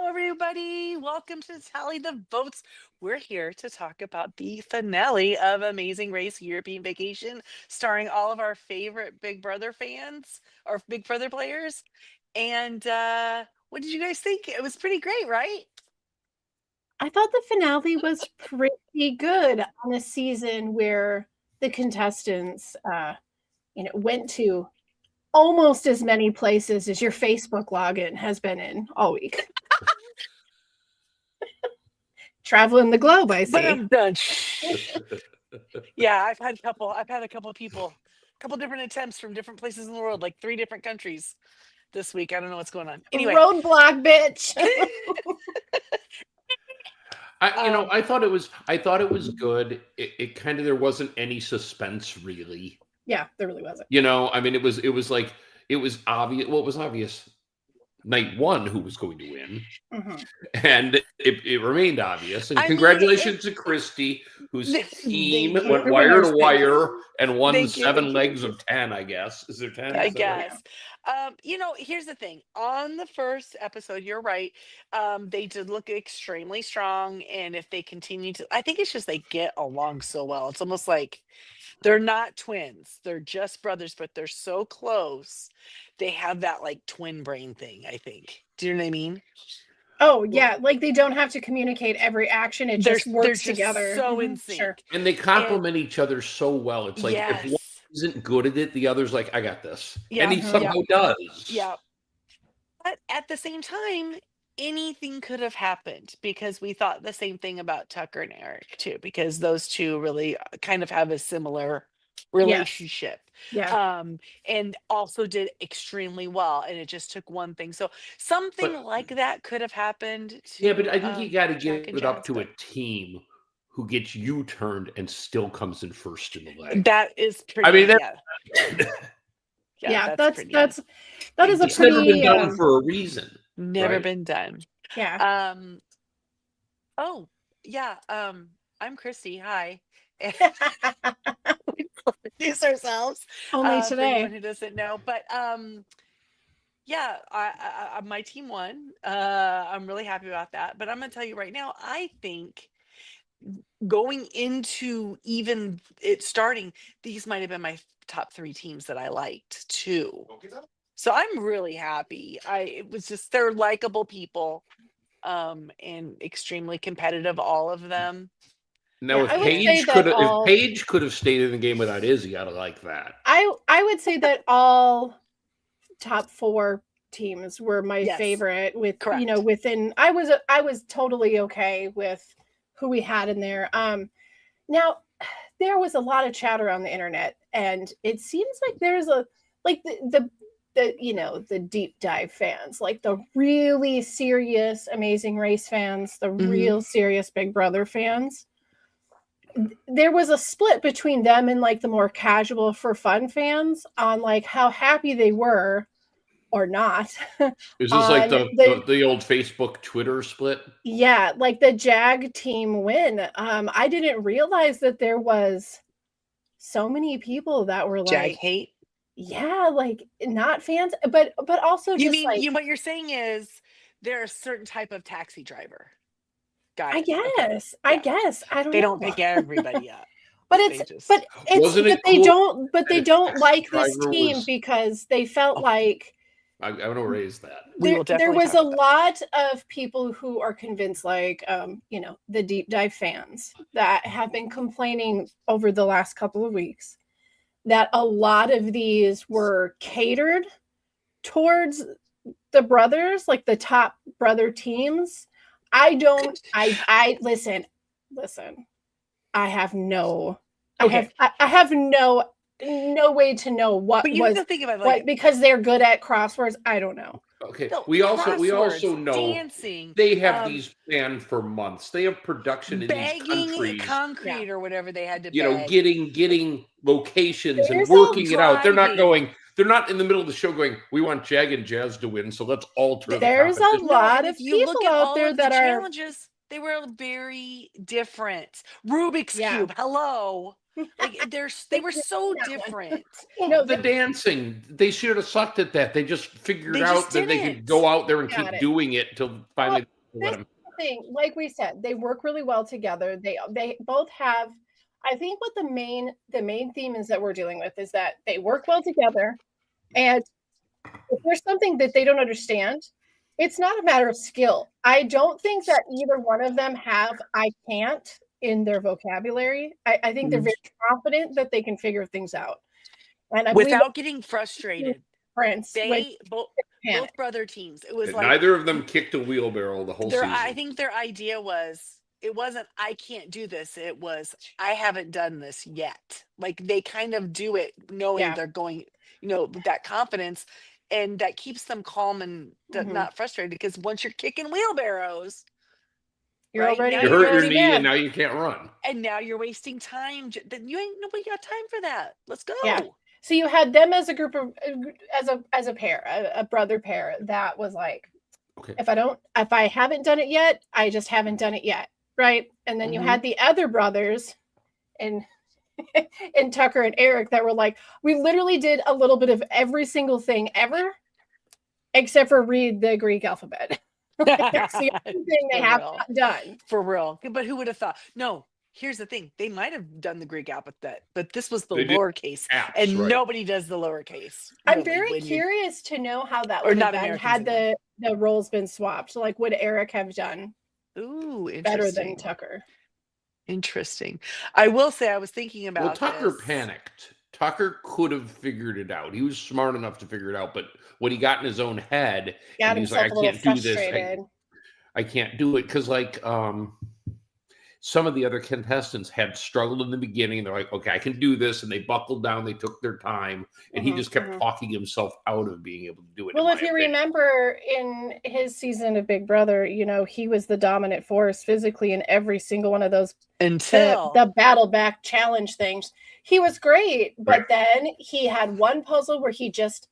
everybody. Welcome to Tally the Votes. We're here to talk about the finale of Amazing Race European Vacation, starring all of our favorite Big Brother fans or Big Brother players. And what did you guys think? It was pretty great, right? I thought the finale was pretty good on a season where the contestants, went to almost as many places as your Facebook login has been in all week. Traveling the globe, I But see. I'm done. Yeah, I've had a couple people, a couple different attempts from different places in the world, like 3 different countries this week. I don't know what's going on. Anyway. Roadblock, bitch. I thought it was good. It kind of, there wasn't any suspense really. Yeah, there really wasn't. I mean, it was like, it was obvious. Well, it was obvious night one who was going to win, and it remained obvious. And congratulations to Christy, whose team went wire to wire and won 7 legs of 10. I guess, is there 10? I guess. Here's the thing. On the first episode, you're right. They did look extremely strong, and if they continue to, I think it's just they get along so well. It's almost like they're not twins. They're just brothers, but they're so close. They have that like twin brain thing, I think. Do you know what I mean? Oh, yeah. Like they don't have to communicate every action. It just works together. So in sync. Sure. And they complement each other so well. It's like, if one isn't good at it, the other's like, I got this. Yeah. And he somehow does. Yeah. But at the same time, anything could have happened, because we thought the same thing about Tucker and Eric too, because those two really kind of have a similar relationship. Yeah. And also did extremely well, and it just took one thing. So something like that could have happened to, but I think you got to give it up to a team who gets U-turned and still comes in first in the leg. That is pretty. I mean, that is a it's pretty, never been done for a reason. Never been done. Yeah. Oh yeah. I'm Christy. Hi. We introduce ourselves. Only For today. anyone who doesn't know, but yeah, I my team won. I'm really happy about that. But I'm gonna tell you right now, I think going into even it starting, these might have been my top 3 teams that I liked too. So I'm really happy. It was just, they're likable people, and extremely competitive, all of them. Now, if Paige could have stayed in the game without Izzy, I'd have liked that. I would say that all top 4 teams were my favorite. With correct. Within, I was totally okay with who we had in there. Now there was a lot of chatter on the internet, and it seems like there's the deep dive fans, like the really serious Amazing Race fans, the real serious Big Brother fans. There was a split between them and like the more casual for fun fans on like how happy they were or not. Is this like the old Facebook Twitter split? Yeah, like the Jag team win. I didn't realize that there was so many people that were like Jag hate. Yeah, like not fans, but also you just mean like, what you're saying is there are a certain type of taxi driver. I guess. I don't know. They don't pick everybody up. But they don't like this team because they felt like I want to raise that. There was a lot of people who are convinced, like, the deep dive fans that have been complaining over the last couple of weeks that a lot of these were catered towards the brothers, like the top brother teams. Listen. I have no way to know what was because they're good at crosswords. I don't know. Okay. We also know dancing. They have these planned for months. They have production in these countries, concrete or whatever they had to. Getting locations and working it out. They're not in the middle of the show going, we want Jag and Jazz to win, so let's alter. There's a lot of people out there that are challenges. They were very different. Rubik's Cube. Hello. Like they were so different. The dancing, they should have sucked at that. They just figured out that they could go out there and keep doing it till finally let him. Thing, like we said, they work really well together. They both have. I think what the main theme is that we're dealing with is that they work well together, and if there's something that they don't understand, it's not a matter of skill. I don't think that either one of them have "I can't" in their vocabulary. I think they're very confident that they can figure things out, and I without getting frustrated. Prince, They both brother teams. It was like neither of them kicked a wheelbarrow the whole season. I think their idea was, it wasn't "I can't do this." It was, "I haven't done this yet." Like they kind of do it knowing they're going, with that confidence, and that keeps them calm and not frustrated, because once you're kicking wheelbarrows, you're already you hurt your knee and now you can't run. And now you're wasting time. Nobody got time for that. Let's go. Yeah. So you had them as a group of as a pair, a brother pair that was like, okay, if I haven't done it yet, I just haven't done it yet, right? And then you had the other brothers and Tucker and Eric that were like, we literally did a little bit of every single thing ever except for read the Greek alphabet. That's the only thing they have not done. For real. But who would have thought? No, here's the thing. They might have done the Greek alphabet, but this was the lowercase. And nobody does the lowercase. Really, I'm very curious to know how that would have been had the roles been swapped. So, like, would Eric have done better than Tucker? Interesting. I will say, I was thinking about Tucker panicked. Tucker could have figured it out. He was smart enough to figure it out, but when he got in his own head, and he's like, I can't do this. I can't do it, because like some of the other contestants had struggled in the beginning. They're like, okay, I can do this, and they buckled down. They took their time, and he just kept talking himself out of being able to do it. Well, if you remember in his season of Big Brother, he was the dominant force physically in every single one of those until the battle back challenge things. He was great, but then he had one puzzle where he just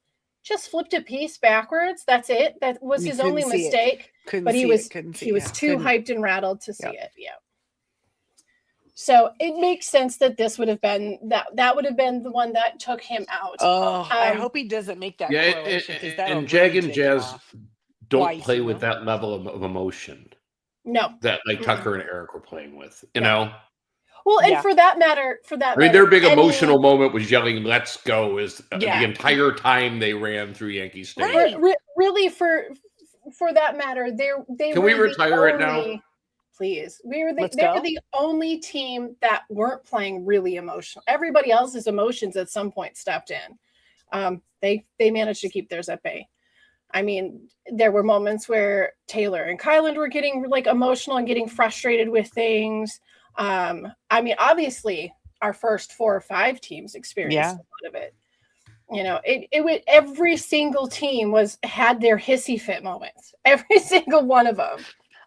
flipped a piece backwards. That's it. That was his only mistake. But he was too hyped and rattled to see it. Yeah. So it makes sense that this would have been that would have been the one that took him out. Oh, I hope he doesn't make that correlation, because that and Jag and Jazz don't play with that level of emotion. No, that like Tucker and Eric were playing with. You know. Well, and for that matter, their big emotional moment was yelling "Let's go" the entire time they ran through Yankee Stadium. Really, for that matter, they can we retire it now? Please, they were the only team that weren't playing really emotional. Everybody else's emotions at some point stepped in. They managed to keep theirs at bay. I mean, there were moments where Taylor and Kyland were getting like emotional and getting frustrated with things. I mean, obviously, our first 4 or 5 teams experienced a lot of it. It would, every single team had their hissy fit moments. Every single one of them.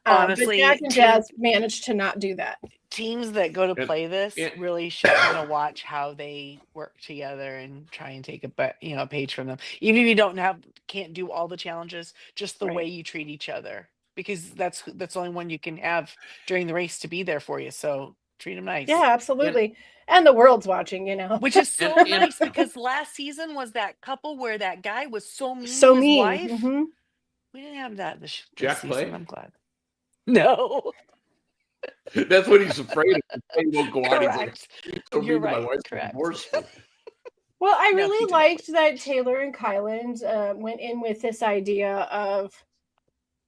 Honestly, but Jack and Jazz managed to not do that. Teams that go to play this really should kind of watch how they work together and try and take a page from them. Even if you can't do all the challenges, just the way you treat each other, because that's the only one you can have during the race to be there for you. So treat them nice. Yeah, absolutely. And the world's watching, which is so nice, because last season was that couple where that guy was so mean to his wife. Mm-hmm. We didn't have that this Jack season. play? I'm glad. No. That's what he's afraid of. He won't go out. Correct. You're right. Correct. Well, I really liked that Taylor and Kyland went in with this idea of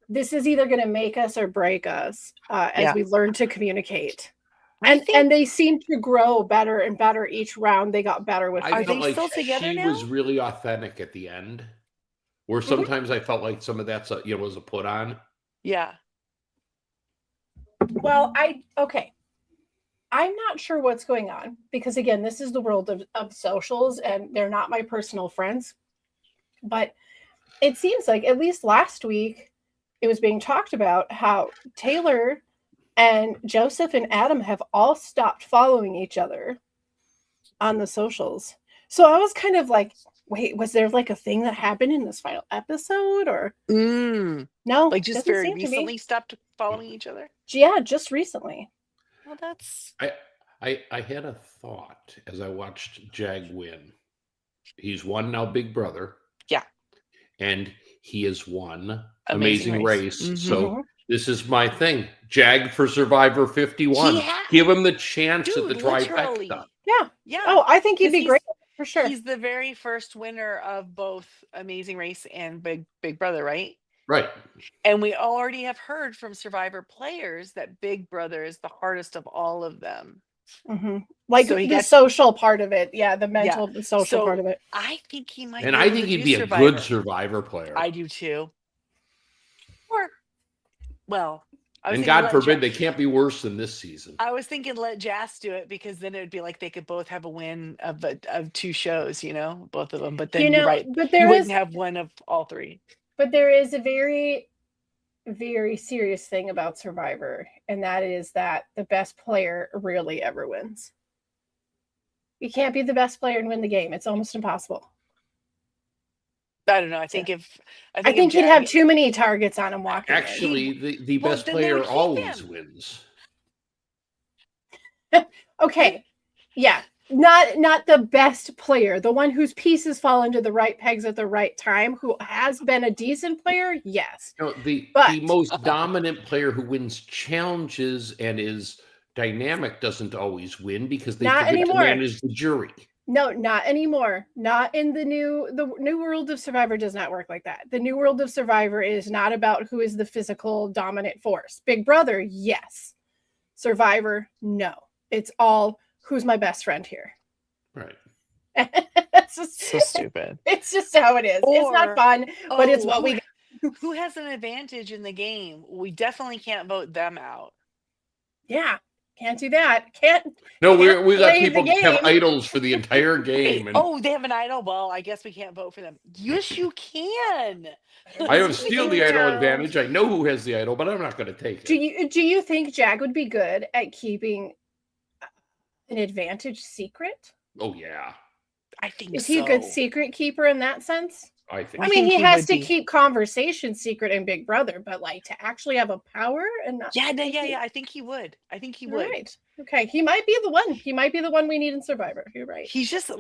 this is either going to make us or break us as we learn to communicate. And they seem to grow better and better each round. They got better with. Are they still together now? She was really authentic at the end, where sometimes I felt like some of that was a put on. Yeah. Well, I'm not sure what's going on, because again, this is the world of socials and they're not my personal friends. But it seems like at least last week it was being talked about how Taylor and Joseph and Adam have all stopped following each other on the socials. So I was kind of like, wait, was there like a thing that happened in this final episode, or no? Like just very recently stopped following each other? Yeah, just recently. Well, that's. I had a thought as I watched Jag win. He's won now Big Brother. Yeah. And he has won Amazing Race. Mm-hmm. So This is my thing. Jag for Survivor 51. Give him the chance at the trifecta. Yeah. Oh, I think he'd be great for sure. He's the very first winner of both Amazing Race and Big Brother, right? Right. And we already have heard from Survivor players that Big Brother is the hardest of all of them. Mm-hmm. Like so the social part of it. Yeah, the mental, the social part of it. I think he might And I think he'd be a good Survivor player. I do too. Or, well, and God forbid they can't be worse than this season. I was thinking let Jas do it because then it would be like they could both have a win of 2 shows, both of them. But then you're right. But you wouldn't have one of all 3. But there is a very, very serious thing about Survivor, and that is that the best player rarely ever wins. You can't be the best player and win the game. It's almost impossible. I don't know. I think he'd have too many targets on him walking. Actually, the best player always wins. Okay. Yeah. Not the best player, the one whose pieces fall into the right pegs at the right time, who has been a decent player, yes. No, the most dominant player who wins challenges and is dynamic doesn't always win because they forget to manage the jury. No, not anymore. Not in the new world of Survivor does not work like that. The new world of Survivor is not about who is the physical dominant force. Big Brother, yes. Survivor, no. It's all who's my best friend here. Right. It's just so stupid. It's just how it is. It's not fun, but it's what we got. Who has an advantage in the game? We definitely can't vote them out. Yeah. Can't do that. No, we got people who have idols for the entire game. And they have an idol. Well, I guess we can't vote for them. Yes, you can. I have still the idol advantage. I know who has the idol, but I'm not going to take it. Do you think Jag would be good at keeping an advantage secret? Oh yeah, I think. Is he a good secret keeper in that sense? I think. I mean, he has to keep conversation secret in Big Brother, but like to actually have a power and not. Yeah. I think he would. Would. Right. Okay. He might be the one. He might be the one we need in Survivor. You're right. He's just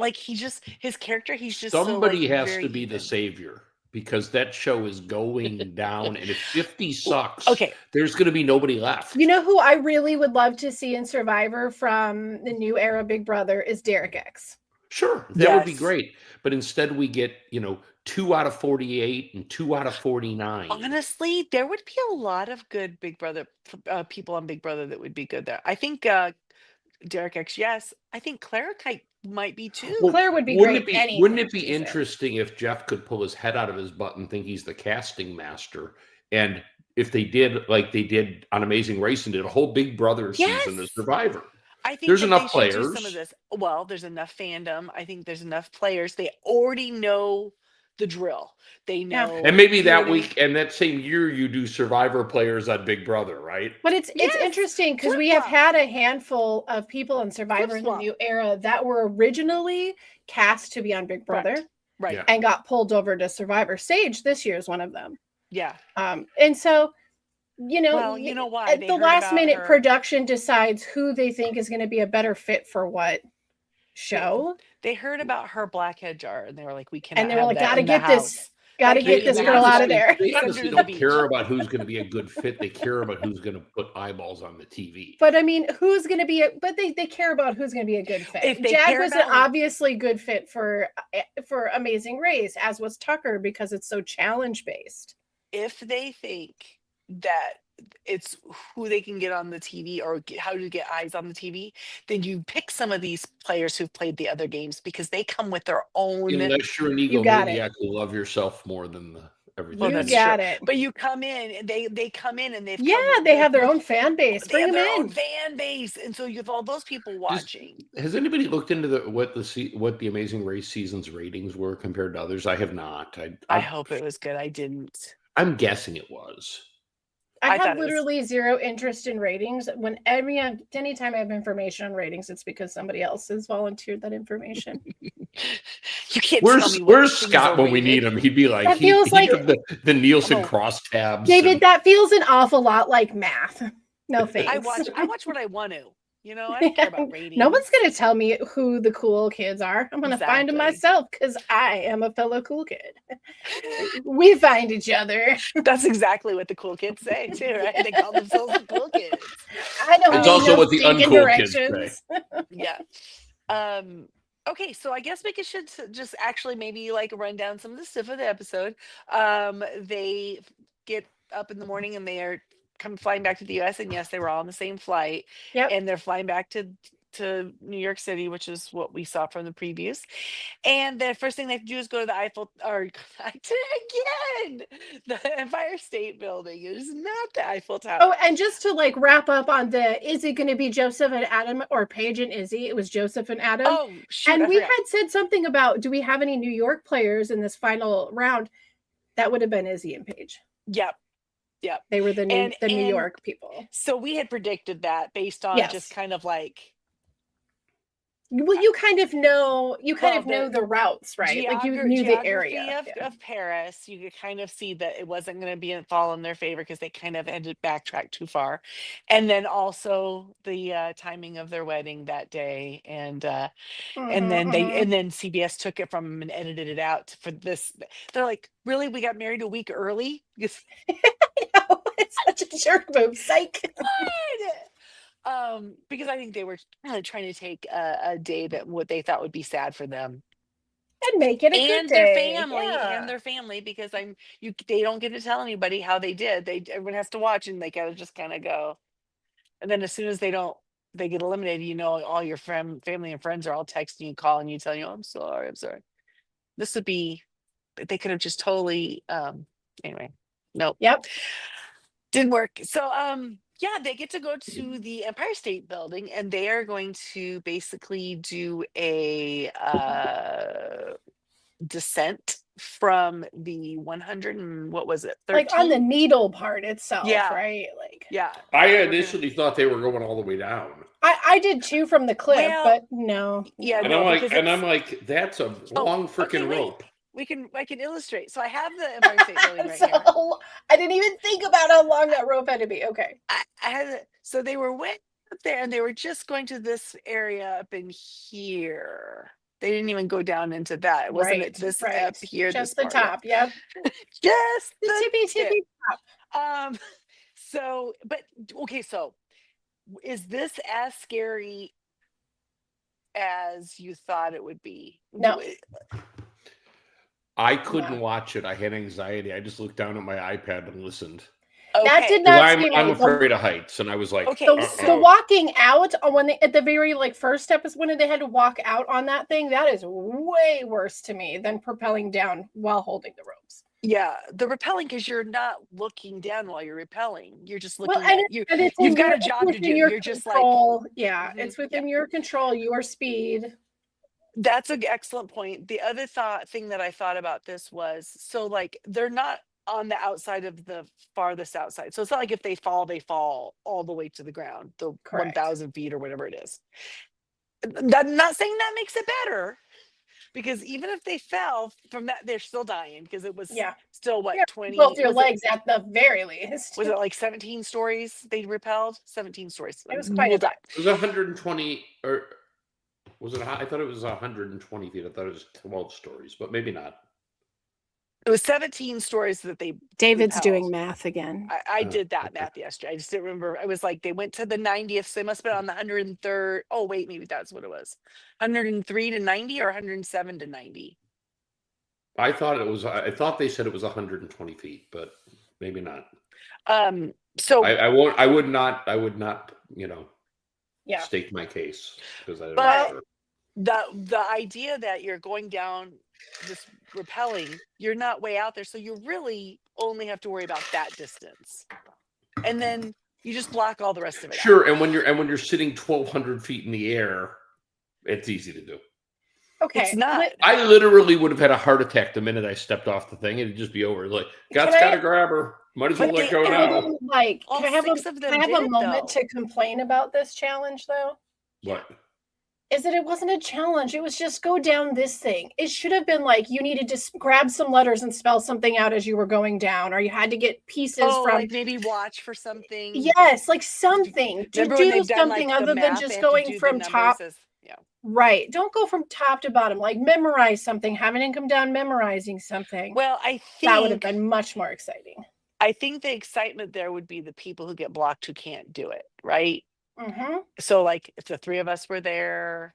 his character. He's just somebody has to be the savior because that show is going down, and if 50 sucks, there's going to be nobody left. You know who I really would love to see in Survivor from the new era Big Brother is Derek X. Sure, that would be great. But instead we get, 2 out of 48 and 2 out of 49. Honestly, there would be a lot of good Big Brother people on Big Brother that would be good there. I think Derek X, yes. I think Clara Kite might be too. Well, Claire would be great. Wouldn't it be interesting if Jeff could pull his head out of his butt and think he's the casting master? And if they did like they did on Amazing Race and did a whole Big Brother season of Survivor. I think there's enough players. Do some of this. Well, there's enough fandom. I think there's enough players. They already know the drill. They know. And maybe that week and that same year you do Survivor players on Big Brother, right? But it's interesting because we have had a handful of people in Survivor in the new era that were originally cast to be on Big Brother. Right. Yeah. And got pulled over to Survivor. Sage this year is one of them. Yeah. And so you know why at the last minute production decides who they think is going to be a better fit for what show. They heard about her blackhead jar and they were like, we can't. And they were like, gotta get this girl out of there. They honestly don't care about who's going to be a good fit. They care about who's going to put eyeballs on the TV. But I mean, who's going to be they care about who's going to be a good fit. Jag was an obviously good fit for Amazing Race, as was Tucker, because it's so challenge based. If they think that it's who they can get on the TV or how to get eyes on the TV, then you pick some of these players who've played the other games because they come with their own. Unless you're an egomaniac who love yourself more than everything. Well, you got it. But you come in and they come in and they have their own fan base. Bring them in. Own fan base, and so you have all those people watching. Has anybody looked into what the Amazing Race season's ratings were compared to others? I have not. I hope it was good. I didn't. I'm guessing it was. I have literally zero interest in ratings. Anytime I have information on ratings, it's because somebody else has volunteered that information. You can't. Where's Scott when we need him? He'd be like, he like the Nielsen crosstabs. David, that feels an awful lot like math. No thanks. I watch what I want to. You know, I don't care about ratings. No one's going to tell me who the cool kids are. I'm going to find them myself because I am a fellow cool kid. We find each other. That's exactly what the cool kids say too, right? They call themselves the cool kids. I don't It's need also no what the stinking uncool kids directions. say. Yeah. Okay, so I guess we should just actually maybe like run down some of the stuff of the episode. They get up in the morning and they are come flying back to the US, and yes, they were all on the same flight. Yep. And they're flying back to New York City, which is what we saw from the previews. And the first thing they have to do is go to the Eiffel, or I did it again, the Empire State Building. It is not the Eiffel Tower. Oh, and just to like wrap up on is it going to be Joseph and Adam or Paige and Izzy? It was Joseph and Adam. Oh, shoot, and we had said something about, do we have any New York players in this final round? That would have been Izzy and Paige. Yep. They were the New York people. So we had predicted that based on just kind of like. Well, you kind of know the routes, right? Like you knew the area of Paris. You could kind of see that it wasn't going to fall in their favor because they kind of had to backtrack too far, and then also the timing of their wedding that day, and then CBS took it from them and edited it out for this. They're like, really, we got married a week early? It's such a jerk move, psych. Because I think they were trying to take a day that what they thought would be sad for them and make it a good day. And their family, because they don't get to tell anybody how they did. Everyone has to watch, and they gotta just kind of go. And then as soon as they get eliminated, you know, all your family and friends are all texting you, calling you, telling you, "Oh, I'm sorry." This would be, they could have just totally. Anyway, nope. Yep. Didn't work. So yeah, they get to go to the Empire State Building, and they are going to basically do a descent from the 100 and what was it? 13? Like on the needle part itself, right? Like, yeah. I initially thought they were going all the way down. I did too from the clip, but no. Yeah, and I'm like, that's a long freaking rope. I can illustrate. So I have the Empire State Building right here. I didn't even think about how long that rope had to be. Okay. I had it. So they were way up there, and they were just going to this area up in here. They didn't even go down into that. It wasn't it this up here. Just the top. Yep. Just the tippy top. So, but okay. So, is this as scary as you thought it would be? No. I couldn't watch it. I had anxiety. I just looked down at my iPad and listened. Okay. That did not. I'm afraid of heights, and I was like, okay. The walking out at the very first episode when they had to walk out on that thing, that is way worse to me than rappelling down while holding the ropes. Yeah, the rappelling, because you're not looking down while you're rappelling. You're just looking at you. You've got a job to do. You're just control. It's within your control, your speed. That's an excellent point. The other thing that I thought about this was, so like they're not on the outside of the farthest outside. So it's not like if they fall all the way to the ground, the 1,000 feet or whatever it is. I'm not saying that makes it better, because even if they fell from that, they're still dying, because it was still what, 20 both your legs at the very least. Was it like 17 stories they repelled? 17 stories. It was quite a bit. It was 120 or was it? I thought it was 120 feet. I thought it was 12 stories, but maybe not. It was 17 stories that they. David's repelled. doing math again. I did that math yesterday. I just didn't remember. I was like, they went to the 90th, so they must have been on the 103rd. Oh wait, maybe that's what it was. 103 to 90 or 107 to 90. I thought they said it was 120 feet, but maybe not. So I would not. Stake my case, because I don't know. The idea that you're going down this rappelling, you're not way out there, so you really only have to worry about that distance, and then you just block all the rest of it out. And when you're sitting 1,200 feet in the air, it's easy to do. Okay, it's not. I literally would have had a heart attack the minute I stepped off the thing. It'd just be over. Like, God's got to grab her. Might as well let go now. Can I have a moment to complain about this challenge, though? What? is that it wasn't a challenge. It was just go down this thing. It should have been like you needed to grab some letters and spell something out as you were going down, or you had to get pieces from. like maybe watch for something. Yes, like something to Remember when do they've done something like the other than math, they just have to going do the from top. numbers yeah. Right. Don't go from top to bottom. Like memorize something. Having it come down memorizing something. Well, I think that would have been much more exciting. I think the excitement there would be the people who get blocked who can't do it, right? Mm-hmm. So like if the three of us were there,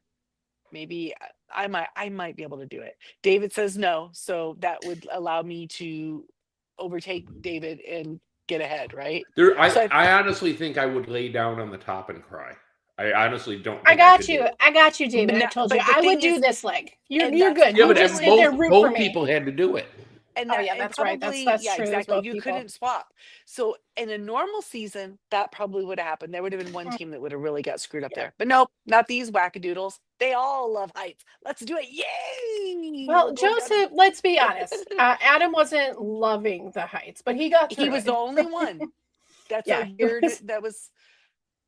maybe I might be able to do it. David says no, so that would allow me to overtake David and get ahead, right? I honestly think I would lay down on the top and cry. I honestly don't. I got you, David. I told you I would do this leg. You're good. Yeah, you but just sit there root for both me. people had to do it. And that's right. That's yeah, true. Exactly. You couldn't swap. So in a normal season, that probably would have happened. There would have been one team that would have really got screwed up there. But nope, not these wackadoodles. They all love heights. Let's do it. Yay! Well, Joseph, let's be honest. Adam wasn't loving the heights, but he got through. He was the only one. That's weird. That was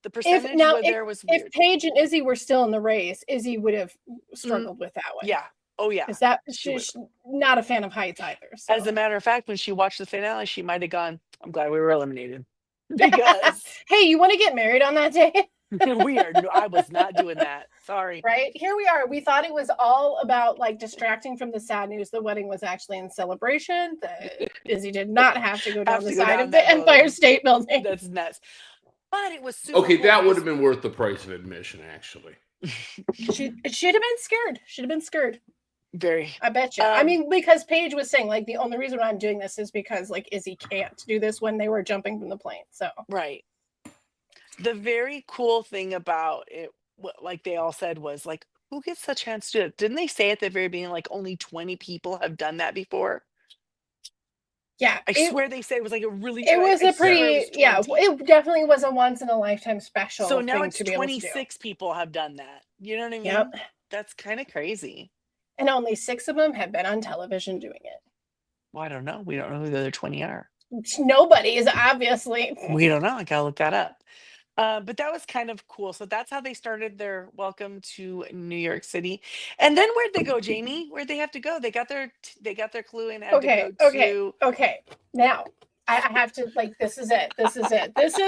the percentage was weird. If Paige and Izzy were still in the race, Izzy would have struggled with that one. Yeah. Oh yeah. Is that she's not a fan of heights either. So. As a matter of fact, when she watched the finale, she might have gone, I'm glad we were eliminated. Because hey, you want to get married on that day? Weird. No, I was not doing that. Sorry. Right? Here we are. We thought it was all about like distracting from the sad news. The wedding was actually in celebration. Izzy did not have to go down the side of the Empire State Building. That's nuts. But it was super okay, cool. That would have been worth the price of admission, actually. Should have been scared. Should have been scared. Very. I bet you. I mean, because Paige was saying, like, the only reason why I'm doing this is because, like, Izzy can't do this when they were jumping from the plane. So right. The very cool thing about it, like they all said, was like, who gets a chance to do it? Didn't they say at the very beginning, like, only 20 people have done that before? Yeah, I swear they said it was like a really. It was a pretty, it definitely was a once in a lifetime special. So now thing it's to be 26 people have done that. You know what I mean? Yep. That's kind of crazy. And only 6 of them have been on television doing it. Well, I don't know. We don't know who the other 20 are. Nobody is obviously. We don't know. I gotta look that up. But that was kind of cool. So that's how they started their welcome to New York City. And then where'd they go, Jamie? Where'd they have to go? They got their clue and had to go to. Okay. Now I have to this is it. This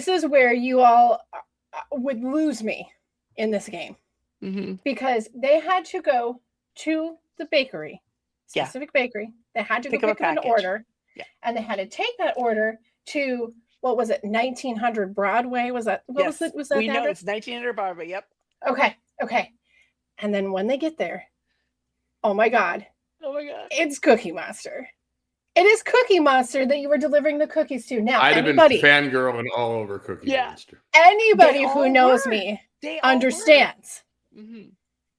is where you all would lose me in this game. Mm-hmm. Because they had to go to the bakery, specific bakery. They had to go pick up an order, and they had to take that order to what was it, 1900 Broadway? Was that what was it? Was that? We know it's 1900 Broadway. Yep. Okay. And then when they get there, oh my god, it's Cookie Monster. It is Cookie Monster that you were delivering the cookies to. Now, I'd have been fangirling all over Cookie Monster. Anybody who knows me understands. Mm-hmm.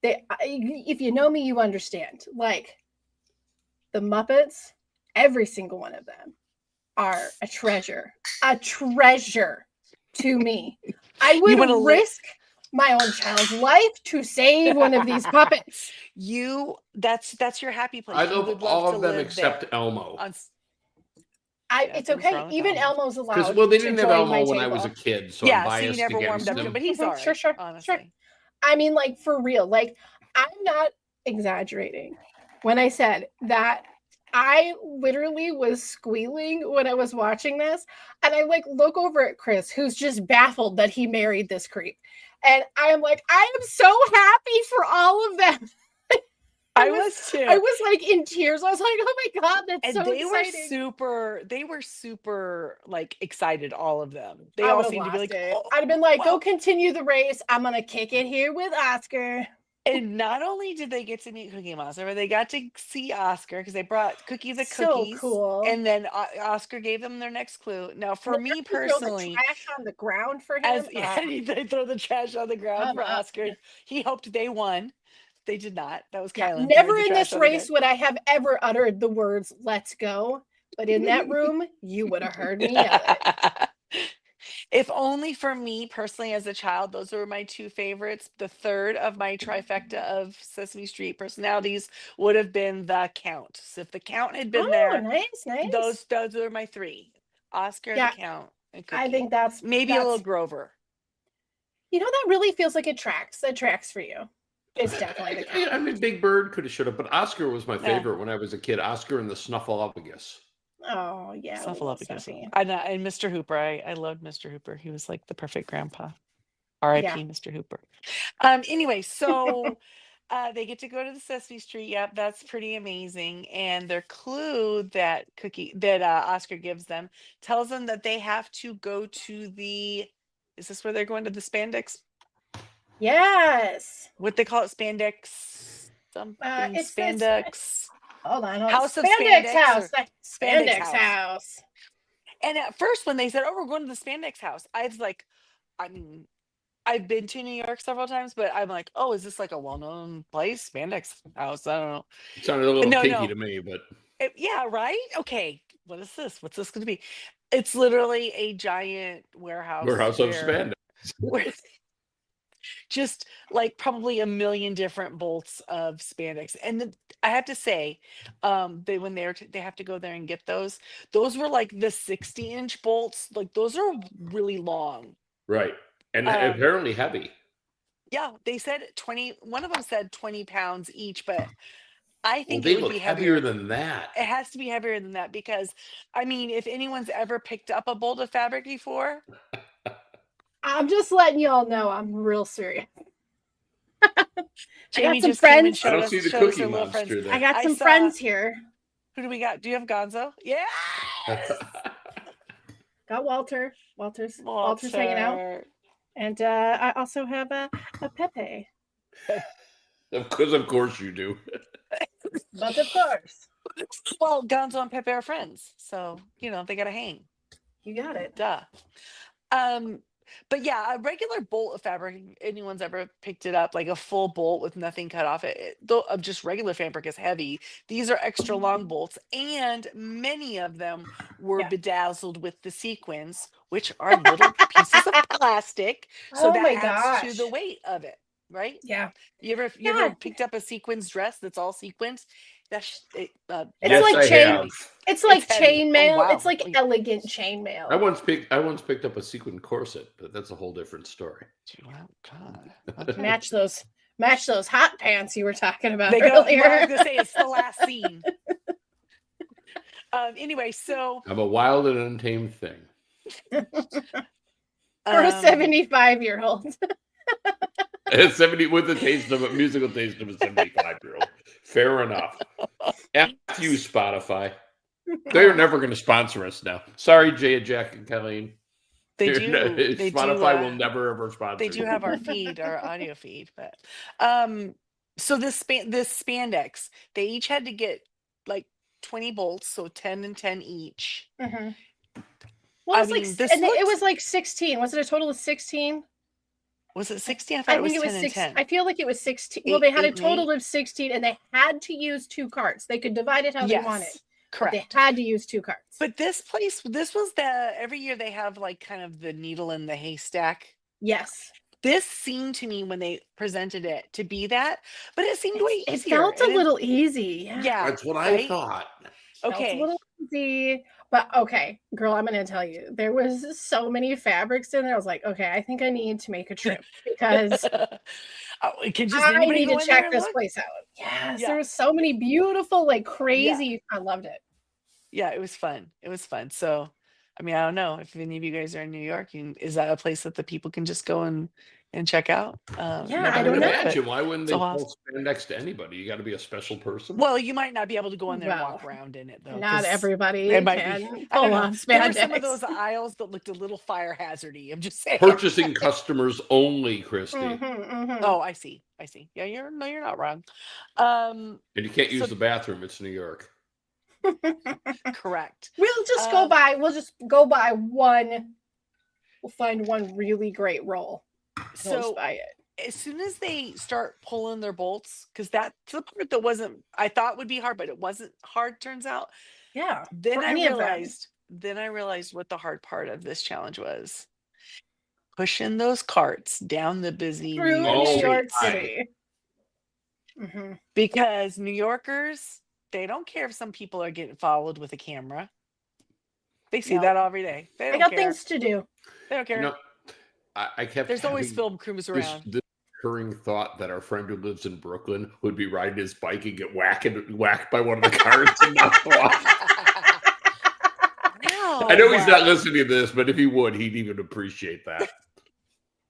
If you know me, you understand. Like the Muppets, every single one of them are a treasure to me. I would risk my own child's life to save one of these puppets. That's your happy place. I love all of them except Elmo. It's okay. Even Elmo's allowed. Well, they didn't have Elmo when I was a kid, so I'm biased so you never warmed up to him, but he's all right. Sure. Honestly. Sure. I mean, like, for real. Like, I'm not exaggerating when I said that I literally was squealing when I was watching this. And I, look over at Chris, who's just baffled that he married this creep. And I am like, I am so happy for all of them. I was too. I was in tears. I was like, oh my God, that's so exciting. They were super excited, all of them. They all seemed to be like, I'd have been like, go continue the race. I'm going to kick it here with Oscar. And not only did they get to meet Cookie Monster, but they got to see Oscar because they brought cookies at cookies. So cool. And then Oscar gave them their next clue. Now, for me personally, throw the trash on the ground for him. They throw the trash on the ground for Oscar. He hoped they won. They did not. That was Kylan. Never in this race would I have ever uttered the words "Let's go," but in that room, you would have heard me yell it. If only for me personally as a child, those were my 2 favorites. The third of my trifecta of Sesame Street personalities would have been the Count. So if the Count had been there, nice. Those were my 3: Oscar, the Count, and Cookie. I think that's a little Grover. that really feels like it tracks. That tracks for you. It's definitely the cow. I mean, Big Bird could have showed up, but Oscar was my Yeah. favorite when I was a kid. Oscar and the Snuffleupagus. Oh yeah, we love Snuffleupagus. Snuffy. And Mr. Hooper. I loved Mr. Hooper. He was like the perfect grandpa. R.I.P. Yeah. Mr. Hooper. Anyway, so they get to go to the Sesame Street. Yep, that's pretty amazing. And their clue that Oscar gives them tells them that they have to go to the. Is this where they're going to the spandex? Yes. What they call it, spandex something? It's spandex. Hold on. House of Spandex Spandex house. or Spandex Spandex house. And at first, when they said, "Oh, we're going to the spandex house," I was like, I mean, I've been to New York several times, but I'm like, oh, is this like a well-known place? Spandex house? I don't know. It sounded a little No, kinky no. to me, but Yeah, right? Okay. What is this? What's this going to be? It's literally a giant warehouse. warehouse of spandex. Where just like probably a million different bolts of spandex. And I have to say, when they have to go there and get those were like the 60-inch bolts. Like those are really long. Right. And apparently heavy. Yeah, they said 20. One of them said 20 pounds each, but I think they it would look be heavier than that. It has to be heavier than that because, I mean, if anyone's ever picked up a bolt of fabric before, I'm just letting y'all know I'm real serious. Jamie some just came and friends. showed I don't us, see the showed us Cookie her little Monster friends. there. I got some saw- friends here. Who do we got? Do you have Gonzo? Yeah. Got Walter. Walter's hanging out. And I also have a Pepe. Because of course you do. But of course. Well, Gonzo and Pepe are friends, so they gotta hang. You got it. Duh. But yeah, a regular bolt of fabric, if anyone's ever picked it up, like a full bolt with nothing cut off it, though of just regular fabric is heavy. These are extra long bolts, and many of them were bedazzled with the sequins, which are little pieces of plastic. So Oh that my adds to gosh. the weight of it, right? Yeah. You ever picked up a sequins dress that's all sequins? It's Yes, like I chain. have. It's like heavy. chainmail. Oh, wow. It's like elegant chainmail. I once picked up a sequin corset, but that's a whole different story. God. Match those hot pants you were talking about I earlier. was gonna say it's the last scene. Anyway, so I'm a wild and untamed thing. For a 75-year-old. 70 with the musical taste of a 75-year-old. Fair enough. F you, Spotify. They're never going to sponsor us now. Sorry, Jay, Jack, and Colleen. Spotify will never ever sponsor. They do have our feed, our audio feed, but so this spandex, they each had to get like 20 bolts, so 10 and 10 each. Mm-hmm. Well, it was like 16. Was it a total of 16? Was it 16? I thought it was 10 and 10. I feel like it was 16. Well, they had a total of 16, and they had to use 2 carts. They could divide it how they wanted. Correct. They had to use 2 carts. But this was every year they have like kind of the needle in the haystack. Yes. This seemed to me when they presented it to be that, but it seemed way easier. It felt a little easy. Yeah. That's what I thought. Okay. Felt a little easy. But okay, girl, I'm going to tell you, there was so many fabrics in there. I was like, okay, I think I need to make a trip because I need to check this place out. Yes, there was so many beautiful, like crazy. I loved it. Yeah, it was fun. So, I mean, I don't know if any of you guys are in New York, is that a place that the people can just go and check out? I don't know. Imagine why wouldn't they pull spandex to anybody? You got to be a special person. Well, you might not be able to go in there and walk around in it though. Not everybody can pull off spandex. There were some of those aisles that looked a little fire hazardy. I'm just saying. Purchasing customers only, Christy. Oh, I see. Yeah, you're not wrong. And you can't use the bathroom. It's New York. Correct. We'll just go by. We'll just go by one. We'll find one really great roll. So buy it. As soon as they start pulling their bolts, because that's the part that I thought would be hard, but it wasn't hard. Turns out. Yeah. Then I realized what the hard part of this challenge was. Pushing those carts down the busy New York City. Mm-hmm. Because New Yorkers, they don't care if some people are getting followed with a camera. They see that every day. They got things to do. They don't care. I kept There's always having film crews around. this recurring thought that our friend who lives in Brooklyn would be riding his bike and get whacked by one of the cars and knocked off. I know he's not listening to this, but if he would, he'd even appreciate that.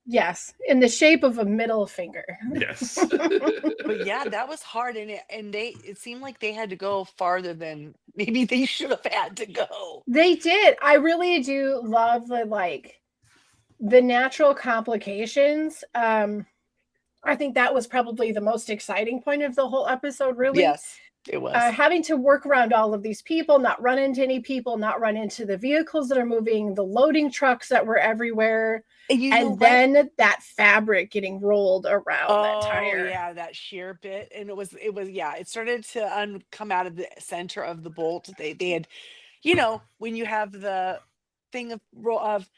Yes, in the shape of a middle finger. Yes. But yeah, that was hard, and it seemed like they had to go farther than maybe they should have had to go. They did. I really do love the natural complications. I think that was probably the most exciting point of the whole episode, really. Yes, it was. Having to work around all of these people, not run into any people, not run into the vehicles that are moving, the loading trucks that were everywhere, and then that fabric getting rolled around that tire. Oh yeah, that shear bit, and it was yeah. It started to come out of the center of the bolt. They had, when you have the thing of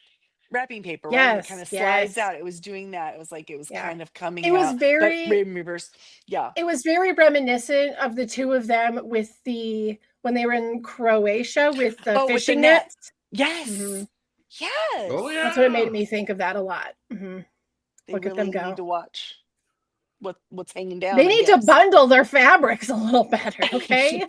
wrapping paper, right? And it kind of slides out. It was doing that. It was like it was kind of coming. It was out, very but in reverse. Yeah. It was very reminiscent of the two of them when they were in Croatia with the fishing nets. Yes. Mm-hmm. Yes. Oh yeah. That's what it made me think of that a lot. Mm-hmm. Look at them go. Need to watch what's hanging down. They need to bundle their fabrics a little better, okay?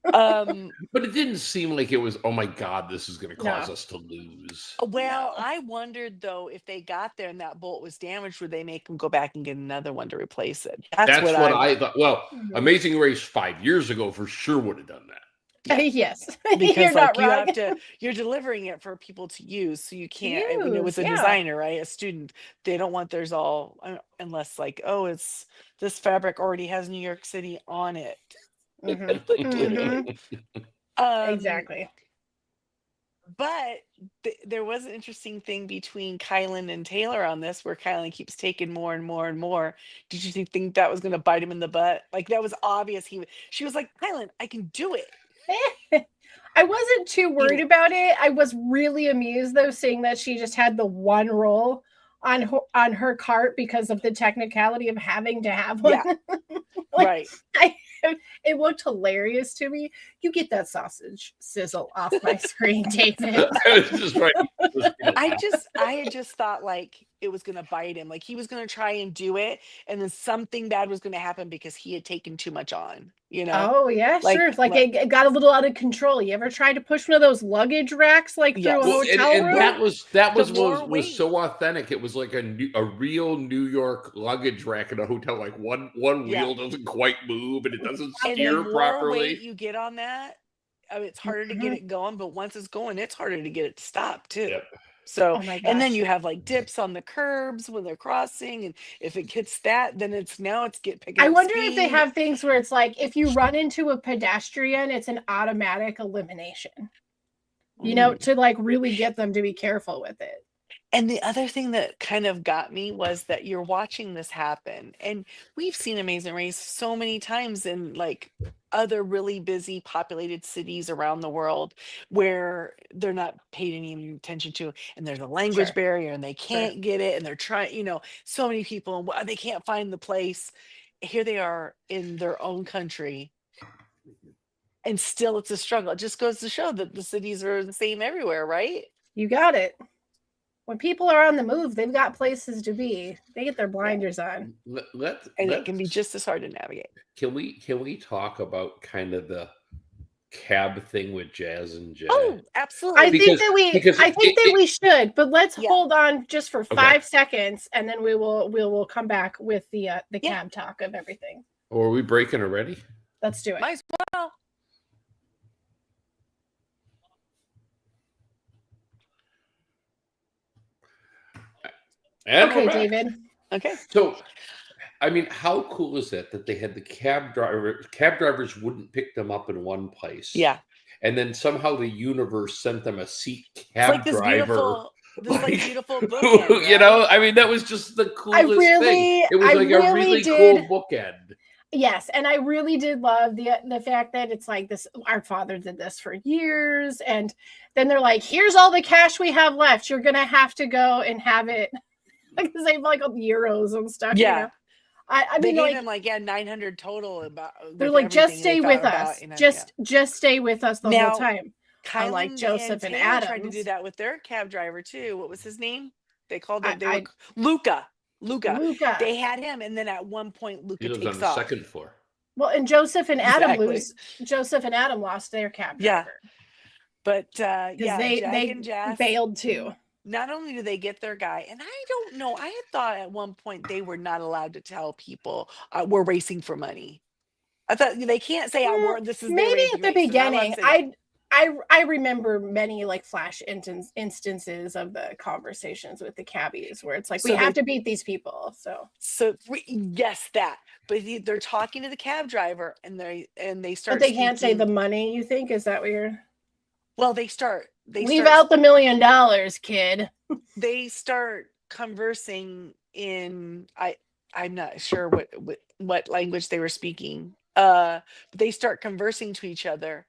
But it didn't seem like it was, oh my God, this is going to cause us to lose. Well, I wondered though, if they got there and that bolt was damaged, would they make them go back and get another one to replace it? That's what I thought. Well, Amazing Race 5 years ago for sure would have done that. Yes, because you're delivering it for people to use, so you can't. I mean, it was a designer, right? A student. They don't want theirs all unless it's this fabric already has New York City on it. Mm-hmm. Exactly. But there was an interesting thing between Kylan and Taylor on this, where Kylan keeps taking more and more and more. Did you think that was going to bite him in the butt? Like, that was obvious. She was like, Kylan, I can do it. I wasn't too worried about it. I was really amused though, seeing that she just had the one roll on her cart because of the technicality of having to have one. Yeah. Right. It looked hilarious to me. You get that sausage sizzle off my screen, David. I just thought like it was gonna bite him. Like he was gonna try and do it, and then something bad was gonna happen because he had taken too much on. Oh yeah, sure. Like it got a little out of control. You ever tried to push one of those luggage racks through a hotel room? And that was so authentic. It was like a real New York luggage rack in a hotel. Like one wheel doesn't quite move and it doesn't steer properly. The more weight you get on that, it's harder to get it going. But once it's going, it's harder to get it to stop too. Yep. So, and then you have like dips on the curbs when they're crossing, and if it hits that, then it's picking up. I wonder if they have things where it's like if you run into a pedestrian, it's an automatic elimination. To like really get them to be careful with it. And the other thing that kind of got me was that you're watching this happen, and we've seen Amazing Race so many times in like other really busy populated cities around the world where they're not paid any attention to, and there's a language barrier and they can't get it, and they're trying, so many people, and they can't find the place. Here they are in their own country, and still it's a struggle. It just goes to show that the cities are the same everywhere, right? You got it. When people are on the move, they've got places to be. They get their blinders on. It can be just as hard to navigate. Can we talk about kind of the cab thing with Jazz and Jay? Oh, absolutely. I think that we should, but let's hold on just for 5 seconds, and then we will come back with the cab talk of everything. Or are we breaking already? Let's do it. Might as well. Okay, David. Okay. So, I mean, how cool is it that they had the cab drivers wouldn't pick them up in one place? Yeah. And then somehow the universe sent them a seat cab driver. Beautiful bookend, right? I mean, that was just the coolest thing. It was a really cool bookend. Yes, and I really did love the fact that it's like this. Our father did this for years, and then they're like, "Here's all the cash we have left. You're gonna have to go and have it." Because they have like euros and stuff. Yeah, I mean, they gave him 900 total. They're like, just stay with us. Just stay with us the whole time. Kylan like Joseph and Taylor Adam tried to do that with their cab driver too. What was his name? They called it. They were Luca. Luca. They had him, and then at one point, Luca He lives takes on the off. second floor. Well, and Joseph and Adam Exactly. Joseph and Adam lost their cab Yeah. driver. But Because yeah, they Jag and Jas bailed too. not only do they get their guy, and I don't know, I had thought at one point they were not allowed to tell people we're racing for money. I thought they can't say this is their maybe racing at the race, so they're not allowed beginning. to say that. I remember many like flash instances of the conversations with the cabbies where it's like, So we have to beat these people. So yes, that. But they're talking to the cab driver, and they start. but they can't say the money. You think is that what you're? Well, they start. Leave out the $1 million, kid. They start conversing in I'm not sure what language they were speaking. But they start conversing to each other,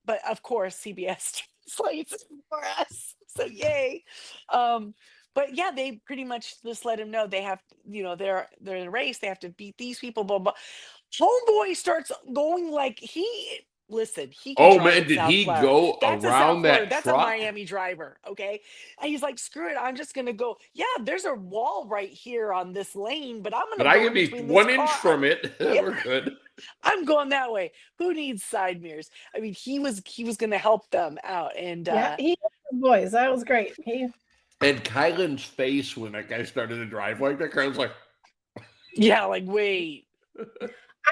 but of course CBS translates for us. So yay. But yeah, they pretty much just let him know they have, they're in a race. They have to beat these people. Blah blah. Homeboy starts going like he can Oh drive man, in did South he Florida. go That's a South around Florida. that That's a truck? Miami driver. Okay. And he's like, screw it. I'm just gonna go. Yeah, there's a wall right here on this lane, but I'm gonna But I go can be between 1 this inch car. from it. Yeah. We're good. I'm going that way. Who needs side mirrors? I mean, he was gonna help them out. And Yeah, he boys, that was great. And Kylan's face when that guy started to drive like that, Kylan's like, yeah, like wait.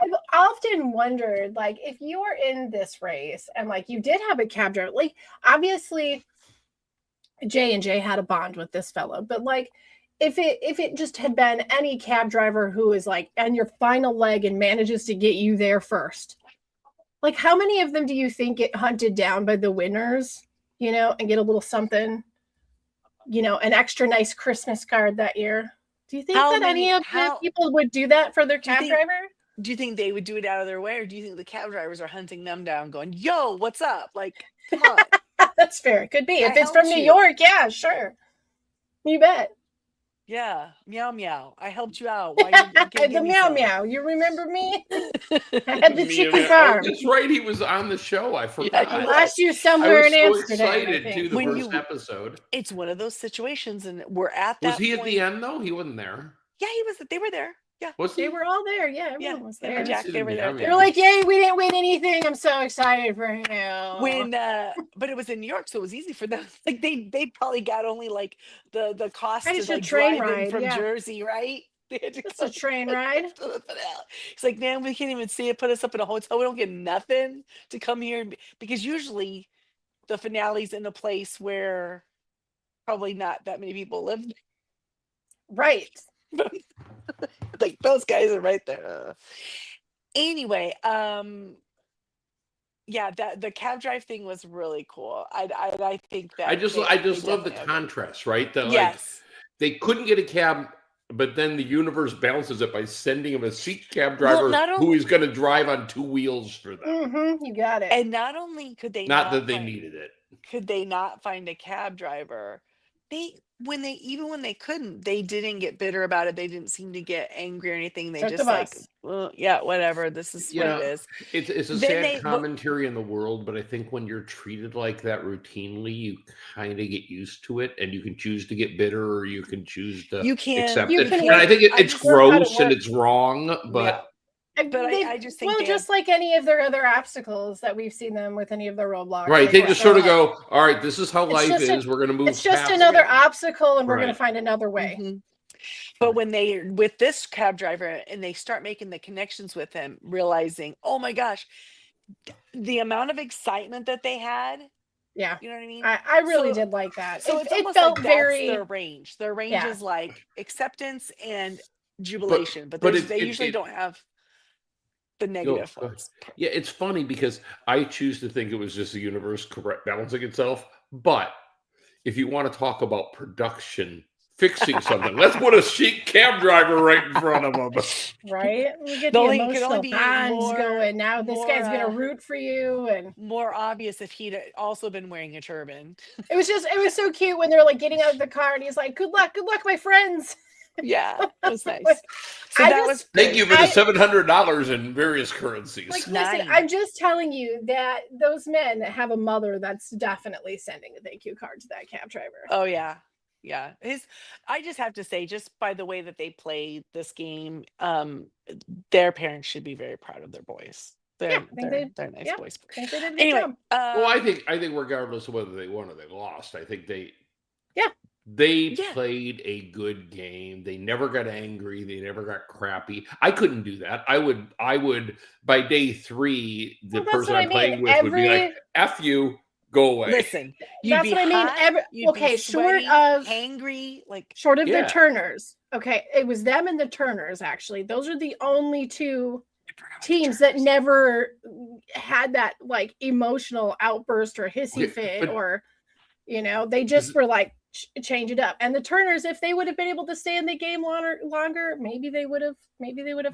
I've often wondered, like, if you were in this race and like you did have a cab driver, like obviously J&J had a bond with this fellow, but like if it just had been any cab driver who is like on your final leg and manages to get you there first, like how many of them do you think get hunted down by the winners, and get a little something, an extra nice Christmas card that year? Do you think any of the people would do that for their cab driver? Do you think they would do it out of their way, or do you think the cab drivers are hunting them down, going, "Yo, what's up? Like, come on." That's fair. Could be. If it's from New York, yeah, sure. You bet. Yeah, meow meow. I helped you out. Why the meow meow. You remember me? I had the chicken farm. That's right. He was on the show. I forgot. Yeah, last year somewhere in Amsterdam. I was so excited to the first episode. It's one of those situations, and we're at that. Was he at the end though? He wasn't there. Yeah, he was. They were there. Yeah, they were all there. Yeah, everyone was there. Jack, they were there. They were like, "Yay, we didn't win anything! I'm so excited for you." But it was in New York, so it was easy for them. Like they probably got only like the cost of like train drive ride in from Jersey, right? It's a train ride. It's like, man, we can't even see it. Put us up in a hotel. We don't get nothing to come here, because usually the finale's in a place where probably not that many people live. Right. Like those guys are right there. Anyway, yeah, that the cab drive thing was really cool. I think that I just love the contrast, right? That yes. Like they couldn't get a cab, but then the universe balances it by sending him a seat cab driver who is going to drive on 2 wheels for them. Mm-hmm, you got it. And not only could they not that they needed it, could they not find a cab driver? When they couldn't, they didn't get bitter about it. They didn't seem to get angry or anything. They just like, well, yeah, whatever. This is what it is. It's a sad commentary in the world, but I think when you're treated like that routinely, you kind of get used to it, and you can choose to get bitter, or you can choose to accept it. And I think it's gross and it's wrong, but. Yeah. But I just think just like any of their other obstacles that we've seen them with any of their roadblocks. Right. They just sort of go, all right, this is how life is. We're going to move. It's just another obstacle, and we're going to find another way. Mm-hmm. But when with this cab driver and they start making the connections with him, realizing, oh my gosh, the amount of excitement that they had. Yeah. You know what I mean? I really did like that. So it felt like very their range. Their range is like acceptance and jubilation, but they usually don't have the negative ones. Yeah, it's funny because I choose to think it was just the universe balancing itself. But if you want to talk about production fixing something, let's put a chic cab driver right in front of them. Right? We get the emotional bonds going. Now this guy's going to root for you. And more obvious if he'd also been wearing a turban. It was so cute when they're like getting out of the car and he's like, good luck, my friends. Yeah, it was nice. So thank you for the $700 in various currencies. Like, listen, I'm just telling you that those men have a mother that's definitely sending a thank you card to that cab driver. Oh yeah, Yeah. I just have to say, just by the way that they play this game, their parents should be very proud of their boys. Yeah, I think They're nice yeah, boys. I think they did a good Anyway, job. Well, I think regardless of whether they won or they lost, I think Yeah. they yeah. played a good game. They never got angry. They never got crappy. I couldn't do that. I would by day 3, the Well, that's person what I I'm mean. playing with would be like, F you, go away. Listen, you'd That's be what I mean. hot, you'd be Okay, sweaty, hangry, like short of the Yeah. Turners. Okay, it was them and the Turners, actually. Those are the only two teams that never had that like emotional outburst or hissy Okay, fit, but- or they just were like change it up. And the Turners, if they would have been able to stay in the game longer, maybe they would have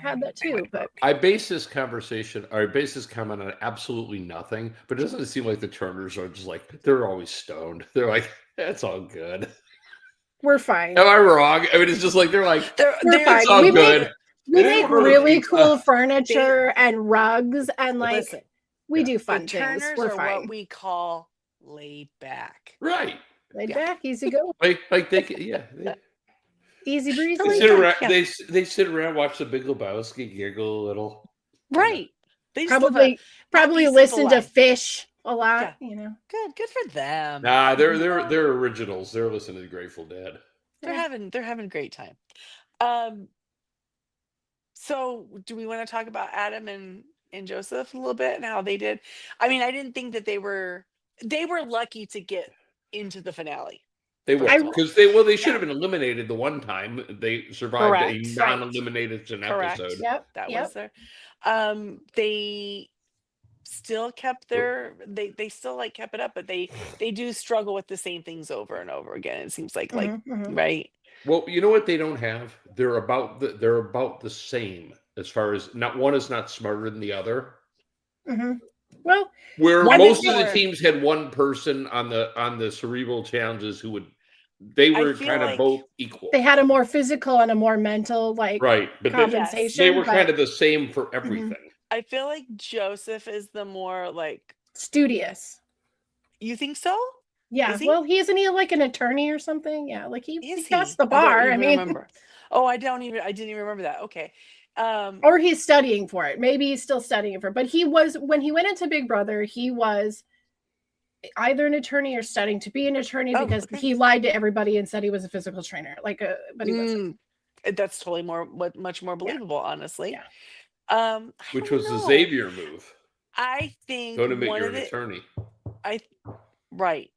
had that too. But I base this conversation, or I base this comment on absolutely nothing. But doesn't it seem like the Turners are just like, they're always stoned? They're like, that's all good. we're fine. Am I wrong? I mean, it's just like they're like, We're fine. it's all good. We They make don't know really the- cool furniture and rugs, and like listen, we yeah. do the fun things. Turners We're are fine. what we call laid back. Right. Laid Yeah. back, easy go, Like they can, yeah. easy breezy. They Laid sit back, around. yeah. They sit around, watch the Big Lebowski, giggle a little. Right. They just live Probably happy, listen simple to life. Fish a lot. Good for them. Nah, they're originals. They're listening to Grateful Dead. They're having a great time. So do we want to talk about Adam and Joseph a little bit and how they did? I mean, I didn't think that they were lucky to get into the finale. They were First of all. because they should have been eliminated the one time they survived Correct. a non-elimination Correct. episode. Yep. That yep. was there. They still kept they still like kept it up, but they do struggle with the same things over and over again. It seems like right. Well, you know what they don't have? They're about the same as far as not one is not smarter than the other. Mm-hmm. Well, where one most is of the more- teams had one person on the cerebral challenges who they were feel kind of like both equal. they had a more physical and a more mental Right, but compensation. they were kind of the same for everything. I feel like Joseph is the more like studious. You think so? Yeah. Is he? Well, isn't he like an attorney or something? Yeah, like he Is passed the bar. I mean, remember. Oh, I didn't even remember that. Okay. Or he's studying for it. Maybe he's still studying for it. But he was, when he went into Big Brother, he was either an attorney or studying to be an attorney because he lied to everybody and said he was a physical trainer. But he wasn't. That's totally much more believable, honestly. Yeah. Which was the Xavier move. I think don't admit you're an attorney. Right.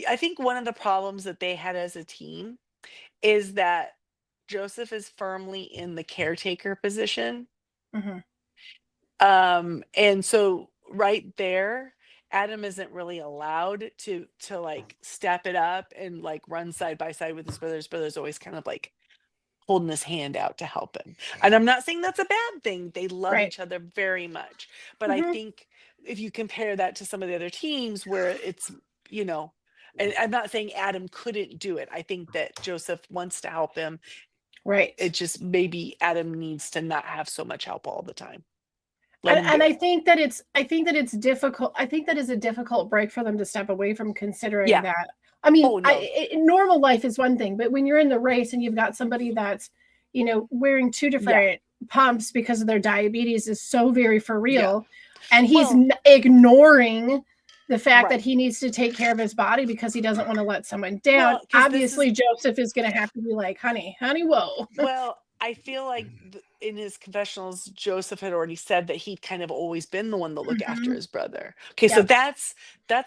I think one of the problems that they had as a team is that Joseph is firmly in the caretaker position. Mm-hmm. And so right there, Adam isn't really allowed to like step it up and like run side by side with his brother. His brother's always kind of like holding his hand out to help him. And I'm not saying that's a bad thing. They love each other very much. But I think if you compare that to some of the other teams where it's, and I'm not saying Adam couldn't do it. I think that Joseph wants to help him. Right. It just maybe Adam needs to not have so much help all the time. And I think that it's difficult. I think that is a difficult break for them to step away from, considering that. I mean, normal life is one thing, but when you're in the race and you've got somebody that's, wearing two different pumps because of their diabetes is so very for real. And he's ignoring the fact that he needs to take care of his body because he doesn't want to let someone down. Obviously, Joseph is going to have to be like, honey, whoa. Well, I feel like in his confessionals, Joseph had already said that he'd kind of always been the one to look after his brother. Okay, so that's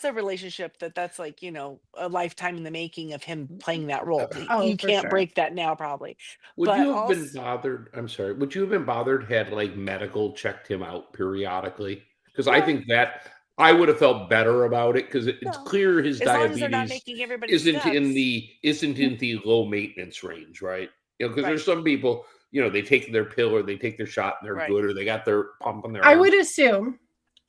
a relationship that's like, a lifetime in the making of him playing that role. You can't break that now, probably. Would you have been bothered? I'm sorry. Would you have been bothered had like medical checked him out periodically? Because I think that I would have felt better about it because it's clear his diabetes isn't in the low maintenance range, right? Because there's some people, they take their pill or they take their shot and they're good, or they got their pump on their arm. I would assume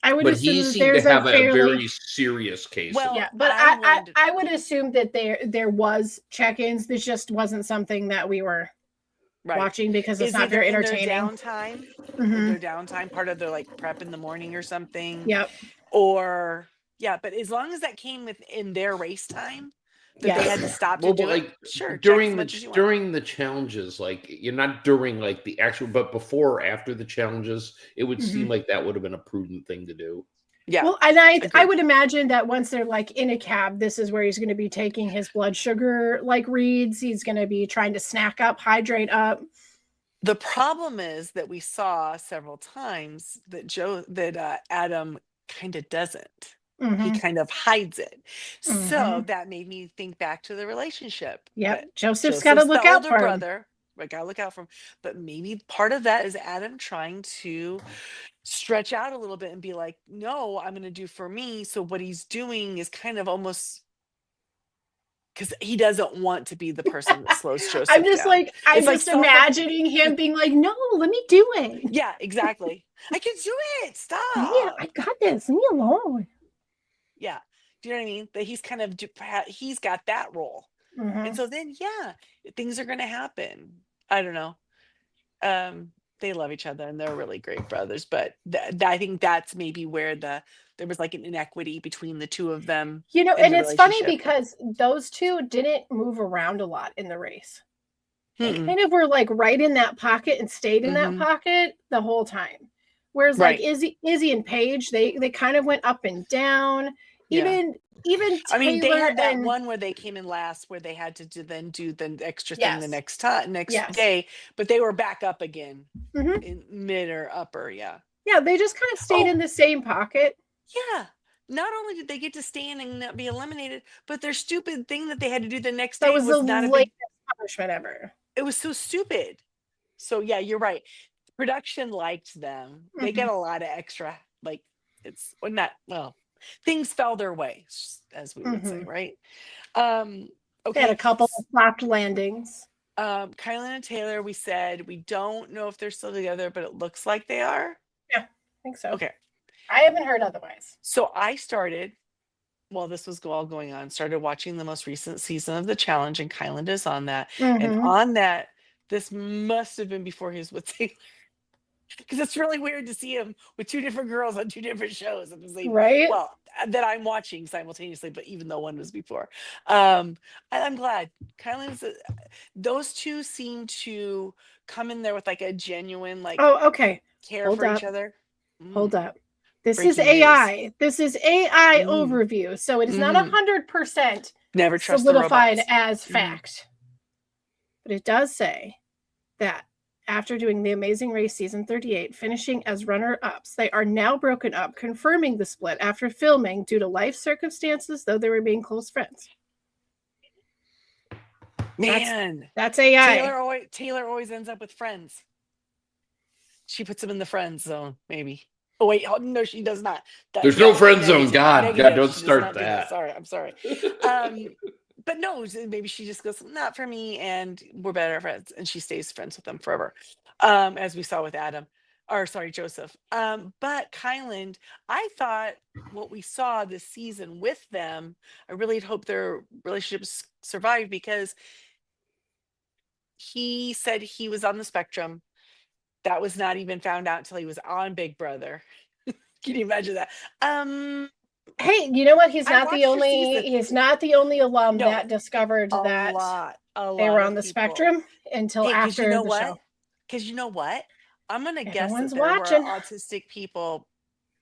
but he seemed to have a very serious case. Well, but I would assume that there was check-ins. This just wasn't something that we were watching because it's not very entertaining. Their downtime, part of their like prep in the morning or something. Yep. Or but as long as that came within their race time, that they had to stop to do it. Sure, check as much as you want. During the challenges, like you're not during like the actual, but before or after the challenges, it would seem like that would have been a prudent thing to do. Yeah. Well, and I would imagine that once they're like in a cab, this is where he's going to be taking his blood sugar like reads. He's going to be trying to snack up, hydrate up. The problem is that we saw several times that Adam kind of doesn't. He kind of hides it. So that made me think back to the relationship. Yeah, Joseph's got to look out for brother. I got to look out for him. But maybe part of that is Adam trying to stretch out a little bit and be like, no, I'm going to do for me. So what he's doing is kind of almost because he doesn't want to be the person that slows Joseph I'm just down. like, I'm just imagining him being like, no, let me do it. Yeah, exactly. I can do it. Stop. Yeah, I got this. Leave me alone. Yeah. Do you know what I mean? That he's kind of, he's got that role. And so then, yeah, things are going to happen. I don't know. They love each other and they're really great brothers. But I think that's maybe where there was like an inequity between the two of them. You know, and it's funny because those two didn't move around a lot in the race. They kind of were like right in that pocket and stayed in that pocket the whole time. Whereas like Izzy and Paige, they kind of went up and down. Even Taylor, I mean, they had that one where they came in last, where they had to do the extra thing the next day, but they were back up again in mid or upper. Yeah, they just kind of stayed in the same pocket. Yeah. Not only did they get to stand and not be eliminated, but their stupid thing that they had to do the next day was not a big punishment ever. It was so stupid. So yeah, you're right. Production liked them. They get a lot of extra, like things fell their way, as we would say, right? Okay. They had a couple of flopped landings. Kylan and Taylor, we said we don't know if they're still together, but it looks like they are. Yeah, I think so. Okay. I haven't heard otherwise. So I started, while this was all going on, started watching the most recent season of The Challenge, and Kylan is on that. And on that, this must have been before he was with Taylor. Because it's really weird to see him with two different girls on two different shows at the same right? Well, that I'm watching simultaneously, but even though one was before. I'm glad. Kylan's those two seem to come in there with like a genuine care for each other. Hold up. This is AI. News. This is AI overview. So it is not 100% never trust solidified as fact. But it does say that after doing The Amazing Race Season 38, finishing as runner-ups, they are now broken up, confirming the split after filming due to life circumstances, though they remain close friends. Man. That's AI. Taylor always ends up with friends. She puts them in the friend zone, maybe. Oh, wait. Oh, no, she does not. There's no friend zone. God, don't start that. Sorry, I'm sorry. But no, maybe she just goes, not for me, and we're better friends, and she stays friends with them forever, as we saw with Joseph. But Kylan, I thought what we saw this season with them, I really hope their relationships survive, because he said he was on the spectrum. That was not even found out until he was on Big Brother. Can you imagine that? Hey, you know what? He's not the only alum that discovered that they were on the spectrum until after the show. Because you know what? I'm gonna guess that there were autistic people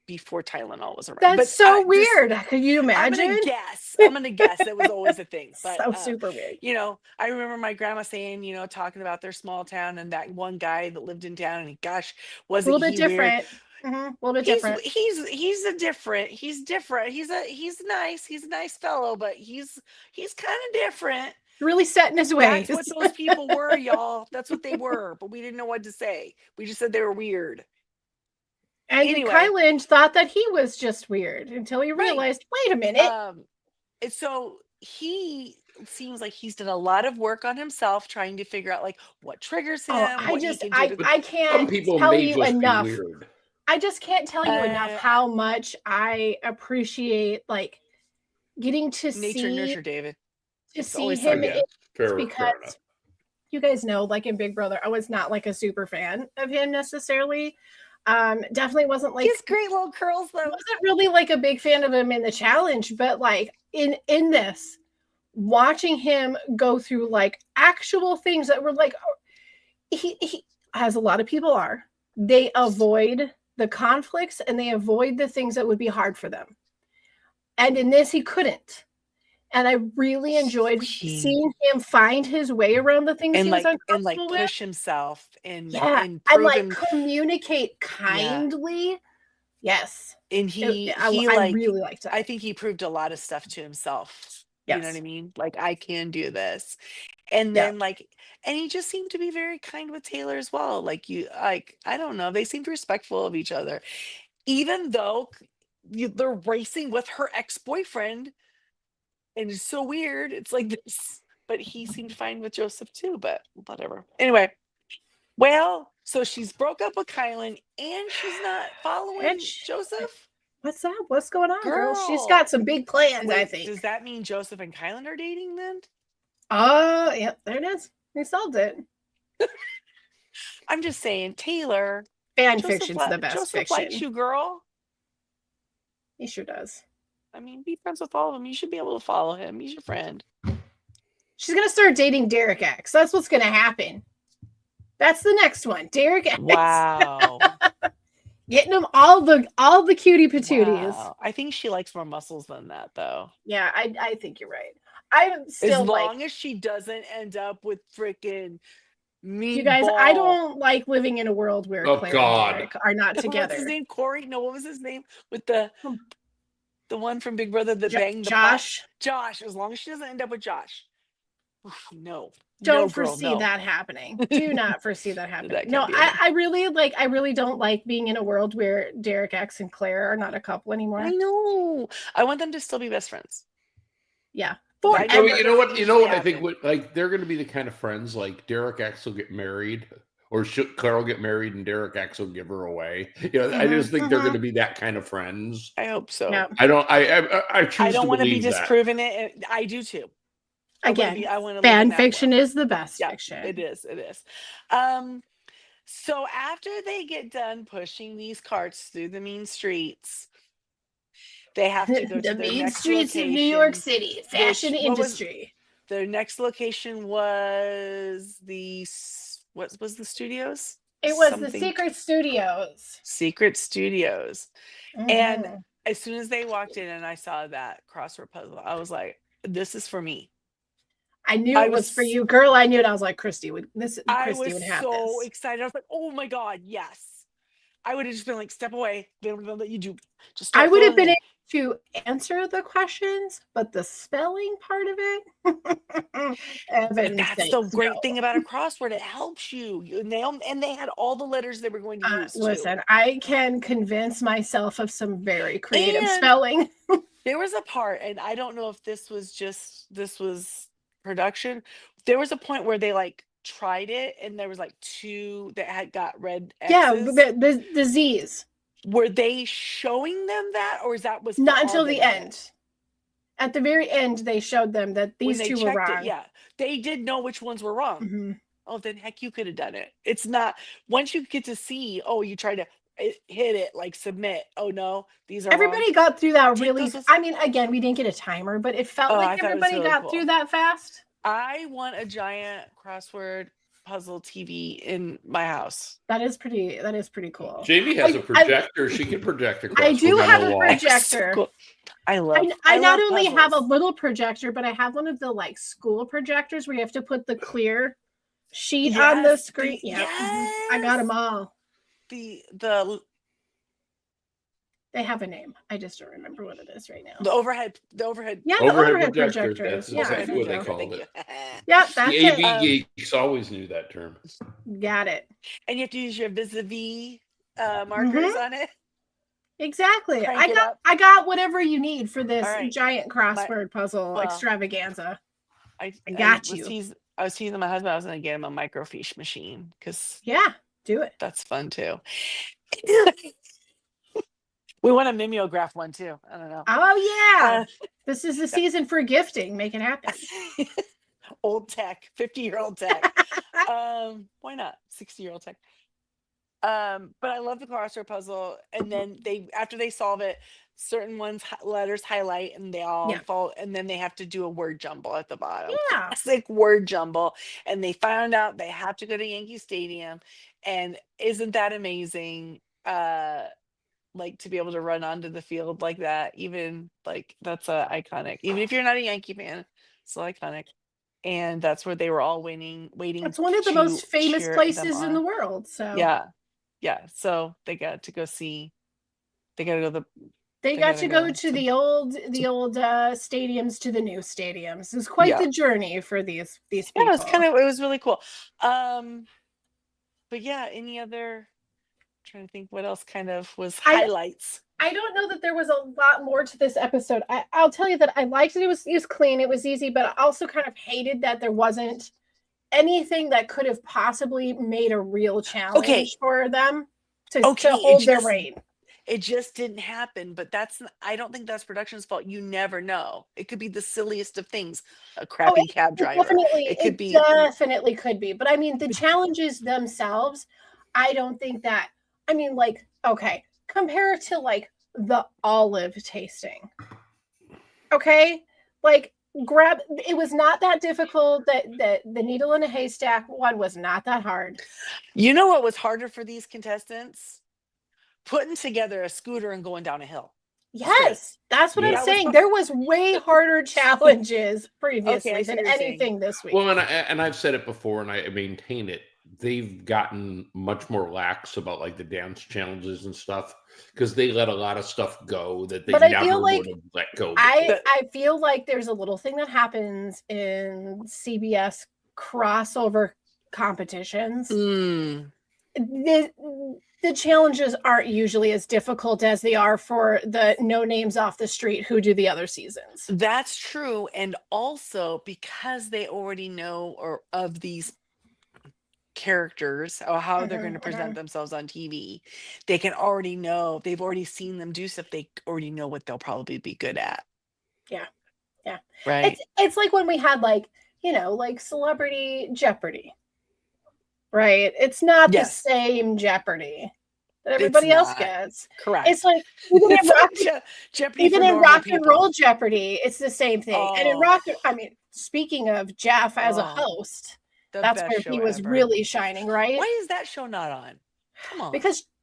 before Tylenol was around. That's weird. Could you imagine? I'm gonna guess it was always a thing. But so super weird. You know, I remember my grandma saying, talking about their small town and that one guy that lived in town, and gosh, wasn't he a little bit different? Weird? A little bit different. He's different. He's nice. He's a nice fellow, but he's kind of different. Really set in his ways. That's what those people were, y'all. That's what they were, but we didn't know what to say. We just said they were weird. And anyway, Kylan thought that he was just weird until he realized, wait a minute. And so he seems like he's done a lot of work on himself, trying to figure out like what triggers him. I can't tell you enough. I just can't tell you enough how much I appreciate like getting to nature nurture David. To see him because you guys know, like in Big Brother, I was not like a super fan of him necessarily. Definitely wasn't like his great little curls though. Wasn't really like a big fan of him in the challenge, but like in this, watching him go through like actual things that were like, he as a lot of people are, they avoid the conflicts and they avoid the things that would be hard for them. And in this, he couldn't. And I really enjoyed seeing him find his way around the things and he was like uncomfortable with. push himself and Yeah, and and prove like him. communicate kindly. Yes, And I really liked that. I think he proved a lot of stuff to himself. You know what I Yes. mean? Like, I can do this. And Yeah. then like, and he just seemed to be very kind with Taylor as well. Like, I don't know, they seemed respectful of each other, even though they're racing with her ex-boyfriend, and it's so weird. It's like this, but he seemed fine with Joseph too, but whatever. Anyway, well, so she's broke up with Kylan and she's not following Joseph? What's that? What's going on, girl? She's Girl. got some big plans, I Wait, think. does that mean Joseph and Kylan are dating then? Yep, there it is. We solved it. I'm just saying, Taylor. Fan fiction's the best Joseph fiction. likes you, girl. He sure does. I mean, be friends with all of them. You should be able to follow him. He's your friend. She's gonna start dating Derek X. That's what's gonna happen. That's the next one. Derek X. Wow. Getting them all the cutie patooties. Wow. I think she likes more muscles than that, though. Yeah, I think you're right. I'm still as long as she doesn't end up with freaking meatball. You guys, I don't like living in a world where Claire and Derek are not together. What's his name? Corey? No, what was his name? With the one from Big Brother that banged the Josh. Josh. As long as she doesn't end up with Josh. No. Don't foresee that happening. Do not foresee that happening. No, I really don't like being in a world where Derek X and Claire are not a couple anymore. I know. I want them to still be best friends. Yeah. You know what I think they're going to be the kind of friends like Derek X will get married, or Claire will get married and Derek X will give her away. I just think they're going to be that kind of friends. I hope so. Yeah. I don't want to be disproven it. I do too. Again, fan fiction is the best fiction. It is. So after they get done pushing these carts through the mean streets, they have to go to the their mean next streets location, of New York City, fashion industry. Their next location was what was the studios? It was the Secret Studios. Secret Studios. Mm-hmm. And as soon as they walked in and I saw that crossword puzzle, I was like, this is for me. I knew it was for you, girl. I knew it. I was like, Christy would have this. I was so excited. I was like, oh my God, yes. I would have just been like, step away. They don't let you do. I would have been able to answer the questions, but the spelling part of it. That's the great thing about a crossword. It helps you. And they had all the letters they were going to use. Listen, I can convince myself of some very creative spelling. There was a part, and I don't know if this was production. There was a point where they tried it, and there was two that had got red X's. Yeah, the Z's. Were they showing them that, or was not until the end? At the very end, they showed them that these two were wrong. Yeah, they did know which ones were wrong. Mm-hmm. Oh, then heck, you could have done it. It's not once you get to see. Oh, you try to hit it, submit. Oh no, these are everybody wrong. Got through that really. I mean, again, we didn't get a timer, but it felt like everybody got through that fast. I want a giant crossword puzzle TV in my house. That is pretty cool. Jamie has a projector. She can project across. I do have a projector. Cool. I not only have a little projector, but I have one of the school projectors where you have to put the clear sheet on the screen. I got them all. They have a name. I just don't remember what it is right now. The overhead. Yeah, the overhead projectors. That's what they called it. Yeah, that's the AV geeks always knew that term. Got it. And you have to use your vis-a-vis markers on it. Exactly. I got whatever you need for this giant crossword puzzle extravaganza. I got you. I was teasing my husband. I was going to get him a microfiche machine because do it. That's fun too. We want a mimeograph one too. I don't know. Oh yeah. This is the season for gifting. Make it happen. Old tech, 50-year-old tech. Why not? 60-year-old tech. But I love the crossword puzzle. And then after they solve it, certain letters highlight and they all Yeah. fall, and then they have to do a word jumble at the bottom. Yeah. Classic word jumble. And they found out they have to go to Yankee Stadium. And isn't that amazing? Like to be able to run onto the field like that, even like that's iconic. Even if you're not a Yankee fan, it's still iconic. And that's where they were all waiting It's one of the to most famous cheer them places in the on. world. So Yeah. So they got to go see. They got to go they got to go to the old stadiums to the new stadiums. It was quite the journey for these people. Yeah, it was really cool. But yeah, any other? Trying to think what else kind of was highlights. I don't know that there was a lot more to this episode. I'll tell you that I liked it. It was clean. It was easy, but I also kind of hated that there wasn't anything that could have possibly made a real challenge for them to hold their reign. It just didn't happen, but I don't think that's production's fault. You never know. It could be the silliest of things. A crappy cab driver. Definitely could be. But I mean, the challenges themselves, I don't think that, I mean, like, okay, compare it to like the olive tasting. Okay? Like it was not that difficult. That the needle in a haystack one was not that hard. You know what was harder for these contestants? Putting together a scooter and going down a hill. Yes, that's what I'm saying. There was way harder challenges previously than anything this week. Well, and I've said it before, and I maintain it. They've gotten much more lax about like the dance challenges and stuff because they let a lot of stuff go that they never would have let go. I feel like there's a little thing that happens in CBS crossover competitions. The challenges aren't usually as difficult as they are for the no names off the street who do the other seasons. That's true. And also because they already know of these characters or how they're going to present themselves on TV, they can already know, they've already seen them do stuff, they already know what they'll probably be good at. Yeah. Right. It's like when we had like Celebrity Jeopardy. Right? It's not the same Jeopardy that everybody else gets. Correct. It's like even in rock and roll Jeopardy, it's the same thing. And in speaking of Jeff as a host, that's where he was really shining, right? Why is that show not on? Come on.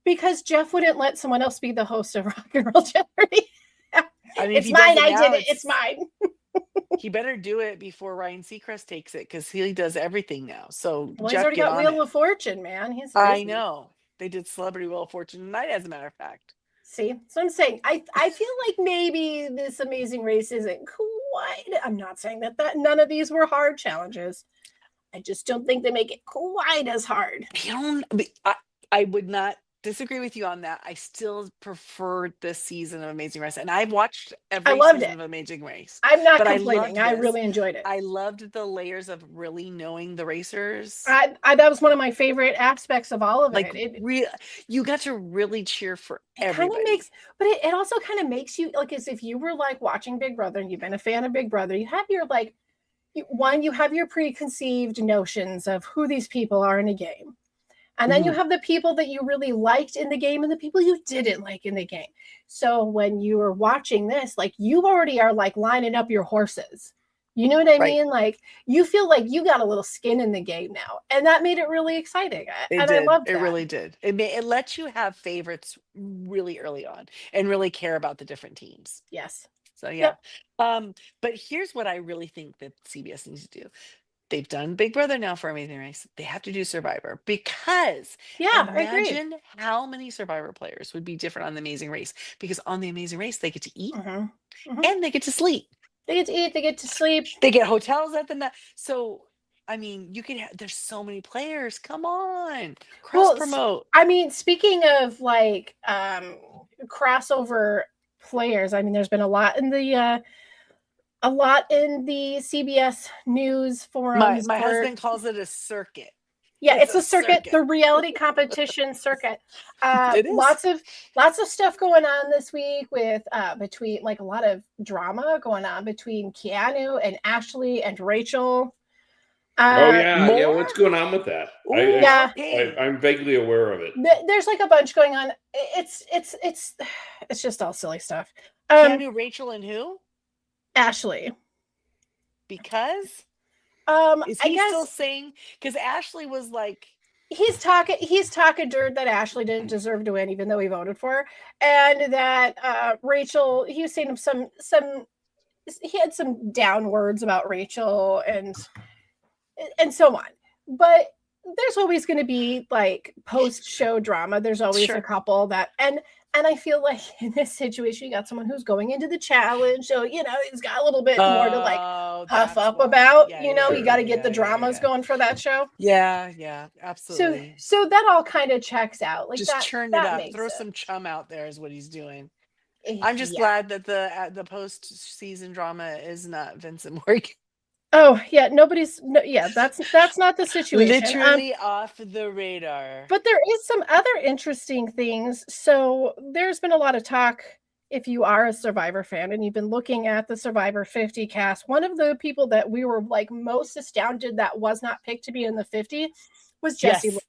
Because Jeff wouldn't let someone else be the host of Rock and Roll Jeopardy. I mean, it's mine. I did it. It's mine. He better do it before Ryan Seacrest takes it because he does everything now. So he's already got Wheel of Fortune, man. I know. They did Celebrity Wheel of Fortune tonight, as a matter of fact. See, so I'm saying I feel like maybe this Amazing Race isn't quite. I'm not saying that none of these were hard challenges. I just don't think they make it quite as hard. I would not disagree with you on that. I still prefer this season of Amazing Race, and I've watched every season of Amazing Race. I'm not complaining. I really enjoyed it. I loved the layers of really knowing the racers. That was one of my favorite aspects of all of it. You got to really cheer for everybody. But it also kind of makes you like as if you were like watching Big Brother and you've been a fan of Big Brother. You have your you have your preconceived notions of who these people are in a game. And then you have the people that you really liked in the game and the people you didn't like in the game. So when you are watching this, like you already are like lining up your horses. You know what I mean? Like you feel like you got a little skin in the game now. And that made it really exciting. I loved that. It really did. It lets you have favorites really early on and really care about the different teams. Yes. So yeah. Yep. But here's what I really think that CBS needs to do. They've done Big Brother now for Amazing Race. They have to do Survivor because imagine how many Survivor players would be different on the Amazing Race. Because on the Amazing Race, they get to eat and they get to sleep. They get to eat, they get to sleep. They get hotels at the night. So, I mean, there's so many players. Come on. Cross promote. I mean, speaking of like crossover players, I mean, there's been a lot in the CBS News forums. My husband calls it a circuit. Yeah, it's a circuit, the reality competition circuit. Lots of stuff going on this week with between like a lot of drama going on between Keanu and Ashley and Rachel. Oh yeah, yeah. More? What's going on with that? Ooh, Yeah. okay. I'm vaguely aware of it. There's like a bunch going on. It's just all silly stuff. Keanu, Rachel, and who? Ashley. Because is I he still guess saying? Because Ashley was like, he's talking dirt that Ashley didn't deserve to win, even though he voted for her, and that Rachel, he was saying some he had some down words about Rachel and so on. But there's always going to be like post show drama. There's always Sure. a couple that and I feel like in this situation, you got someone who's going into the challenge, so he's got a little bit more to like oh, puff that's up why. about. Yeah, You yeah, got to yeah, get the yeah, dramas yeah. going for that show. Yeah, So absolutely. so that all kind of checks out. Like Just that. churn it That up. makes Throw sense. some chum out there is what he's doing. I'm just Yeah. glad that the post season drama is not Vincent Morgan. Oh yeah, that's not the situation. Literally off the radar. But there is some other interesting things. So there's been a lot of talk. If you are a Survivor fan and you've been looking at the Survivor 50 cast, one of the people that we were like most astounded that was not picked to be in the 50 was Jesse. Yes.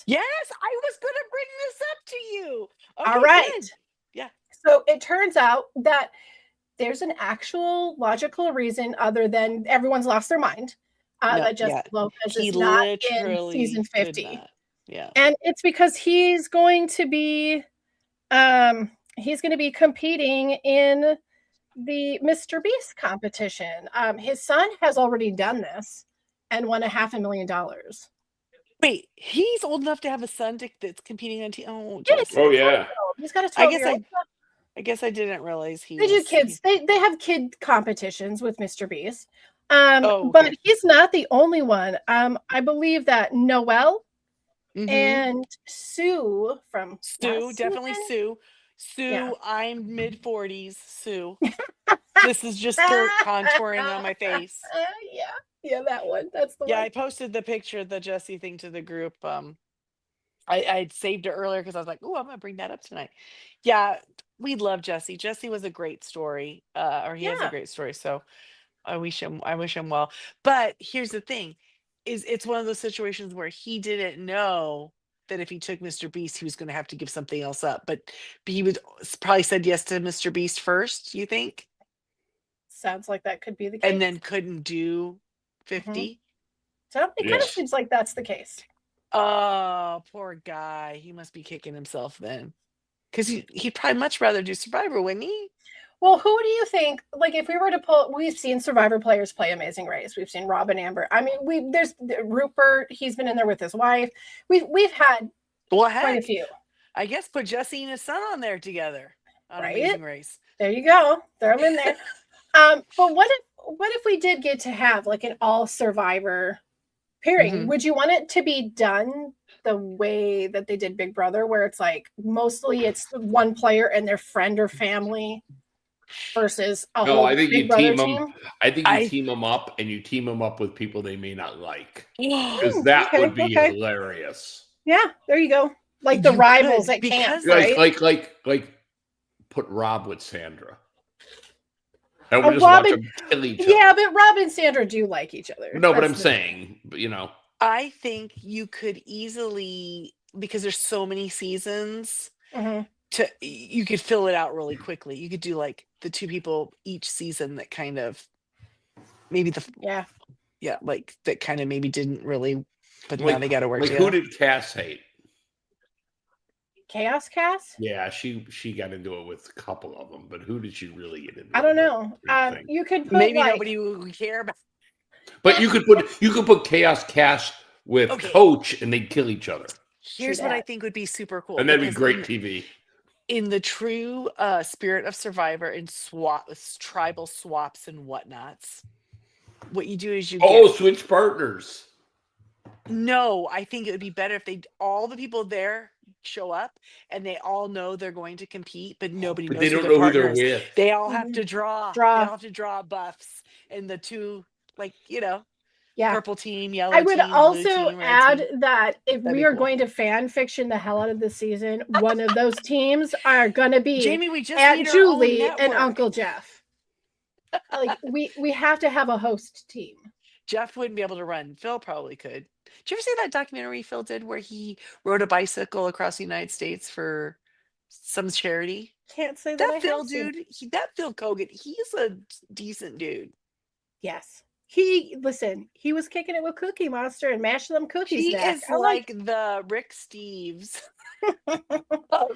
Yes, I was going to bring this up to you. Okay, All right. good. Yeah. So it turns out that there's an actual logical reason other than everyone's lost their mind that Jesse Lopez is not in season 50. Yeah. And it's because he's going to be competing in the Mr. Beast competition. His son has already done this and won $500,000. Wait, he's old enough to have a son that's competing on Yeah, Jesse. Oh yeah. He's got a 12-year-old. I guess I didn't realize They do kids. They have kid competitions with Mr. Beast. But he's not the only one. I believe that Noelle and Sue from definitely Sue. Yeah. I'm mid-40s. Sue. This is just dirt contouring on my face. Yeah, that one. That's the one. Yeah, I posted the picture, the Jesse thing to the group. I'd saved it earlier because I was like, oh, I'm gonna bring that up tonight. Yeah, we love Jesse. Jesse was a great story, or he has a great story. So I wish him well. But here's the thing: it's one of those situations where he didn't know that if he took Mr. Beast, he was going to have to give something else up. But he would probably said yes to Mr. Beast first. You think? Sounds like that could be the case. And then couldn't do 50. So it kind of seems like that's the case. Oh, poor guy. He must be kicking himself then. Because he'd probably much rather do Survivor, wouldn't he? Well, who do you think, like if we were to pull, we've seen Survivor players play Amazing Race. We've seen Rob and Amber. I mean, there's Rupert, he's been in there with his wife. We've had quite a few. I guess put Jesse and his son on there together on Amazing Race. There you go. Throw them in there. But what if we did get to have like an all Survivor pairing? Would you want it to be done the way that they did Big Brother, where it's like mostly it's one player and their friend or family versus a whole I think Big Brother team? I think you team them up, and you team them up with people they may not like, because that would be hilarious. Yeah, there you go. Like the rivals at camp, right? Like put Rob with Sandra. And we'll just Rob watch them kill each other. Yeah, but Rob and Sandra do like each other. No, but I'm saying, I think you could easily, because there's so many seasons, you could fill it out really quickly. You could do like the two people each season that kind of maybe like that kind of maybe didn't really, but now they got to work together. Who did Cass hate? Chaos Cass? Yeah, she got into it with a couple of them, but who did she really get into? I don't know. You could put maybe nobody would care about. But you could put Chaos Cass with Coach, and they'd kill each other. Here's what I think would be super cool, and that'd be great TV. In the true spirit of Survivor and tribal swaps and whatnots, what you do is you switch partners. No, I think it would be better if all the people there show up and they all know they're going to compete, but nobody knows. They don't know who they're with. They all have to draw. They all have to draw buffs, and the two, purple team, yellow team. I would also add that if we are going to fan fiction the hell out of this season, one of those teams are going to be Jamie. We just Aunt Julie and Uncle Jeff. Like we have to have a host team. Jeff wouldn't be able to run. Phil probably could. Did you ever see that documentary Phil did where he rode a bicycle across the United States for some charity? Can't say that That I Phil have seen. dude, that Phil Kogan, he's a decent dude. Yes. He was kicking it with Cookie Monster and mashing them cookies He back. is like the Rick Steves of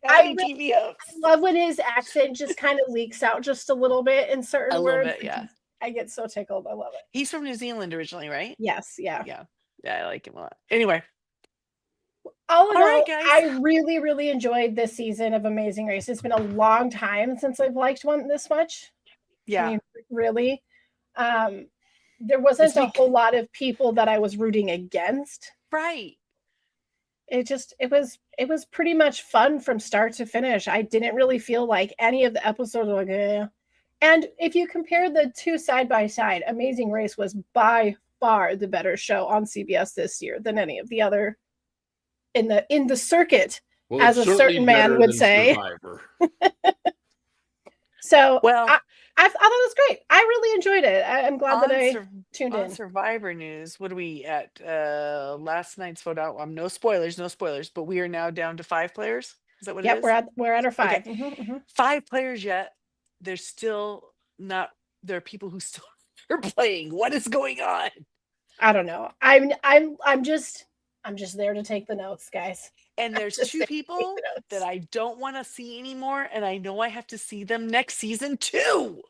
I reality TV hosts. love when his accent just kind of leaks out just a little bit in certain A little words. bit, yeah. I get so tickled. I love it. He's from New Zealand originally, right? Yes, yeah. Yeah. Yeah, I like him a lot. Anyway. All in All right, all, guys. I really, really enjoyed this season of Amazing Race. It's been a long time since I've liked one this much. Yeah. I mean, really. There wasn't a whole lot of people that I was rooting against. Right. It was pretty much fun from start to finish. I didn't really feel like any of the episodes were like, eh. And if you compare the two side by side, Amazing Race was by far the better show on CBS this year than any of the other in the circuit, Well, as a certain man would say. So, well, I thought it was great. I really enjoyed it. I'm glad that I tuned in. Survivor news, what are we at? Last night's vote out. No spoilers, but we are now down to 5 players. Is that what it is? We're at our 5. Okay. 5 players yet. There's still not. There are people who still are playing. What is going on? I don't know. I'm just there to take the notes, guys. And there's 2 people that I don't want to see anymore, and I know I have to see them next season too.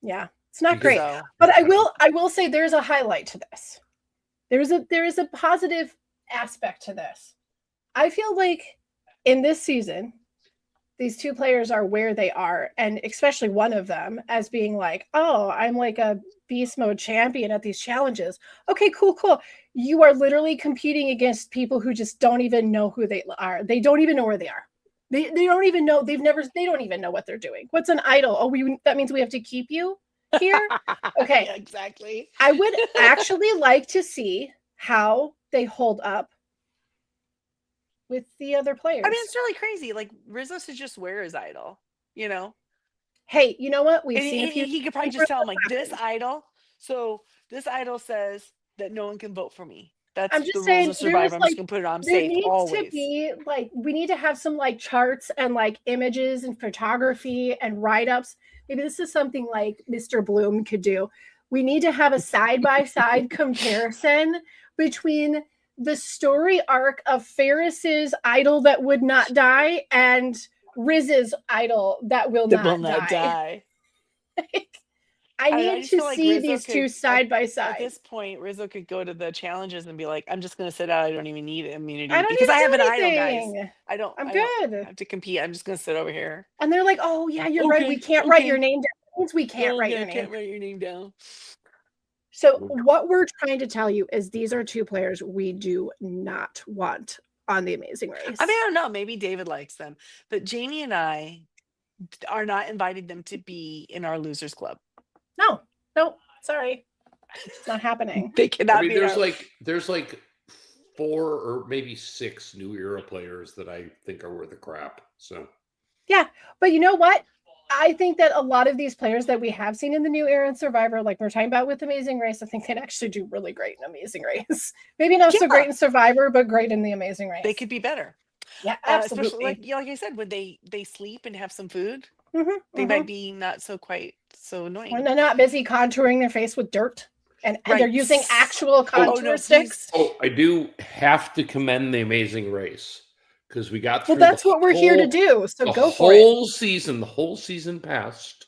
Yeah, it's not great, but I will say there's a highlight to this. There is a positive aspect to this. I feel like in this season, these 2 players are where they are, and especially one of them as being like, oh, I'm like a beast mode champion at these challenges. Okay, cool. You are literally competing against people who just don't even know who they are. They don't even know where they are. They don't even know. They don't even know what they're doing. What's an idol? Oh, that means we have to keep you here? Okay. Yeah, exactly. I would actually like to see how they hold up with the other players. I mean, it's really crazy. Like, Rizzo should just wear his idol, you know? Hey, you know what? He could probably just tell him, like, this idol. So this idol says that no one can vote for me. That's the rules of Survivor. I'm just gonna put it on safe always. To be like, we need to have some like charts and like images and photography and write-ups. Maybe this is something like Mr. Bloom could do. We need to have a side-by-side comparison between the story arc of Ferris's idol that would not die and Riz's idol that will not die. I need to see these 2 side by side. At this point, Rizzo could go to the challenges and be like, I'm just going to sit out. I don't even need immunity because I have an idol, guys. I'm good. Don't have to compete. I'm just going to sit over here. And they're like, oh, yeah, you're right. We can't write your name down. That means we can't write your name. Can't write your name down. So what we're trying to tell you is these are 2 players we do not want on the Amazing Race. I mean, I don't know. Maybe David likes them. But Jamie and I are not inviting them to be in our losers club. No, sorry. It's not happening. They cannot be. There's like 4 or maybe 6 new era players that I think are worth the crap. So yeah, but you know what? I think that a lot of these players that we have seen in the new era in Survivor, like we're talking about with Amazing Race, I think they'd actually do really great in Amazing Race. Maybe not so great in Survivor, but great in the Amazing Race. They could be better. Yeah, absolutely. Especially like I said, when they sleep and have some food, they might be not so quite so annoying. When they're not busy contouring their face with dirt and they're using actual contour sticks. Oh, I do have to commend the Amazing Race because we got through. Well, that's what we're here to do. So go for it. The whole season passed.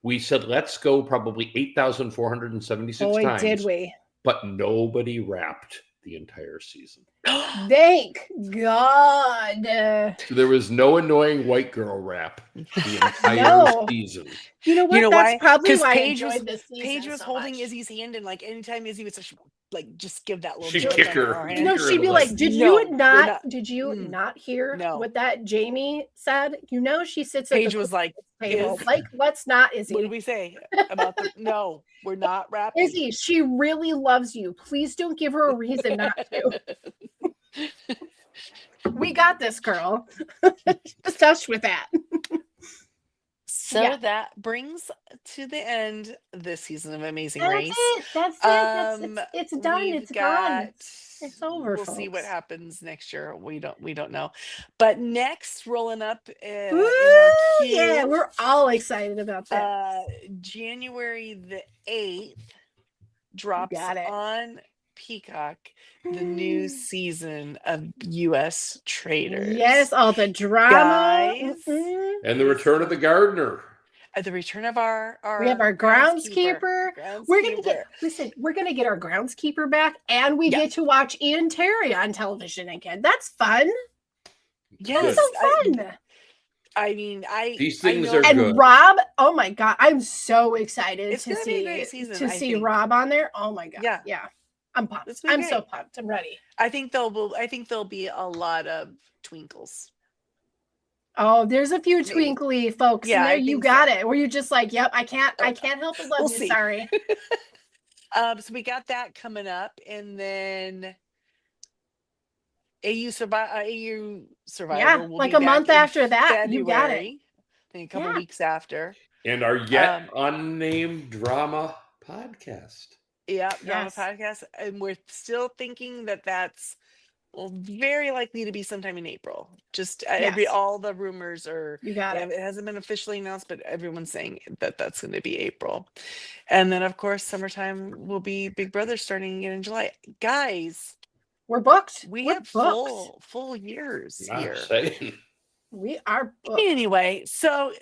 We said, let's go probably 8,476 times. Boy, did we. But nobody rapped the entire season. Thank God. So there was no annoying white girl rap the entire season. You know what? That's probably why Paige I enjoyed this season. Paige was so holding much. Izzy's hand, and like anytime Izzy was just give that little. She'd kick her. You know, she'd be like, "Did you not hear what that Jamie said?" You know, she sits at Paige the was like, table. Like, let's not, Izzy. What did we say about the? No, we're not rapping. Izzy, she really loves you. Please don't give her a reason not to. We got this, girl. Just touch with that. So that brings to the end this season of Amazing That's Race. it. That's it. It's done. We've It's gone. got. It's over, We'll see what folks. happens next year. We don't know. But next, rolling up in Woo! our queue. Yeah, we're all excited about that. January the 8th drops got it. on Peacock the new season of U.S. Traders. Yes, all the drama. Guys, and the return of the gardener. The return of our we have our groundskeeper. We're gonna get our groundskeeper back, and we get to watch Ian Terry on television again. That's fun. Yes, that's so fun. I mean, these things I know, are and good. Rob, oh my god, I'm so excited it's to gonna see be a great season, to see Rob on there. Oh my god, yeah. I'm pumped. I'm so pumped. I'm ready. I think there'll be a lot of twinkles. Oh, there's a few twinkly folks in there. You got it. Where you're just like, yep, I can't help but love you. Sorry. So we got that coming up, and then AU Survivor. Yeah, will like be a month after that. February, You got it. I think a couple weeks after. And our yet unnamed drama podcast. Yeah, drama podcast, and we're still thinking that's very likely to be sometime in April. Just all the rumors are. You got it. It hasn't been officially announced, but everyone's saying that's going to be April. And then, of course, summertime will be Big Brother starting in July. Guys, we're booked. We're have booked. full years here. Saying. We are booked. Anyway, so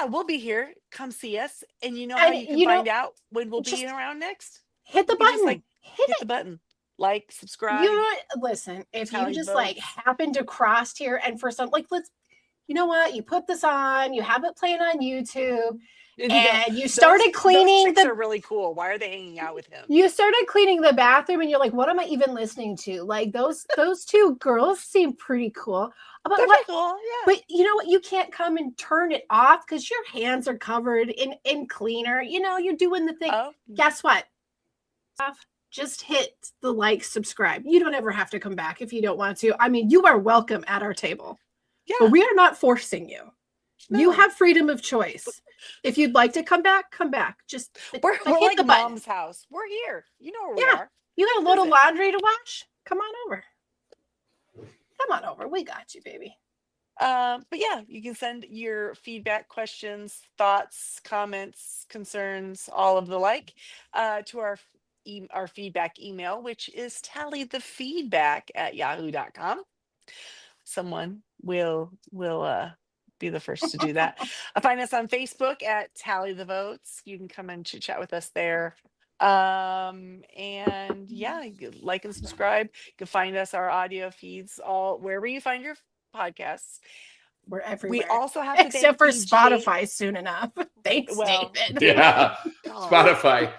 we'll be here. Come see us, and you know how you can find out when we'll be around next. Hit the button. Just, hit the button. Like, subscribe. You know what? Listen, if you just happen to cross here and for some you know what? You put this on, you have it playing on YouTube, and you started cleaning. Those chicks are really cool. Why are they hanging out with him? You started cleaning the bathroom, and you're like, "What am I even listening to?" Like those two girls seem pretty cool. But they're pretty cool, yeah. But you know what? You can't come and turn it off because your hands are covered in cleaner. You know, you're doing the thing. Oh. Guess what? Just hit the subscribe. You don't ever have to come back if you don't want to. I mean, you are welcome at our table. Yeah. But we are not forcing you. No. You have freedom of choice. If you'd like to come back, come back. Just we're like the mom's house. We're here. You know where we are. You got a little laundry to wash? Come on over. Come on over. We got you, baby. But you can send your feedback, questions, thoughts, comments, concerns, all of the to our feedback email, which is tallythefeedback@yahoo.com. Someone will be the first to do that. Find us on Facebook at Tally the Votes. You can come and chit chat with us there. And like and subscribe. You can find us, our audio feeds, all wherever you find your podcasts. We're everywhere. We also have to except for Spotify soon enough. Thanks, David. Yeah, Spotify.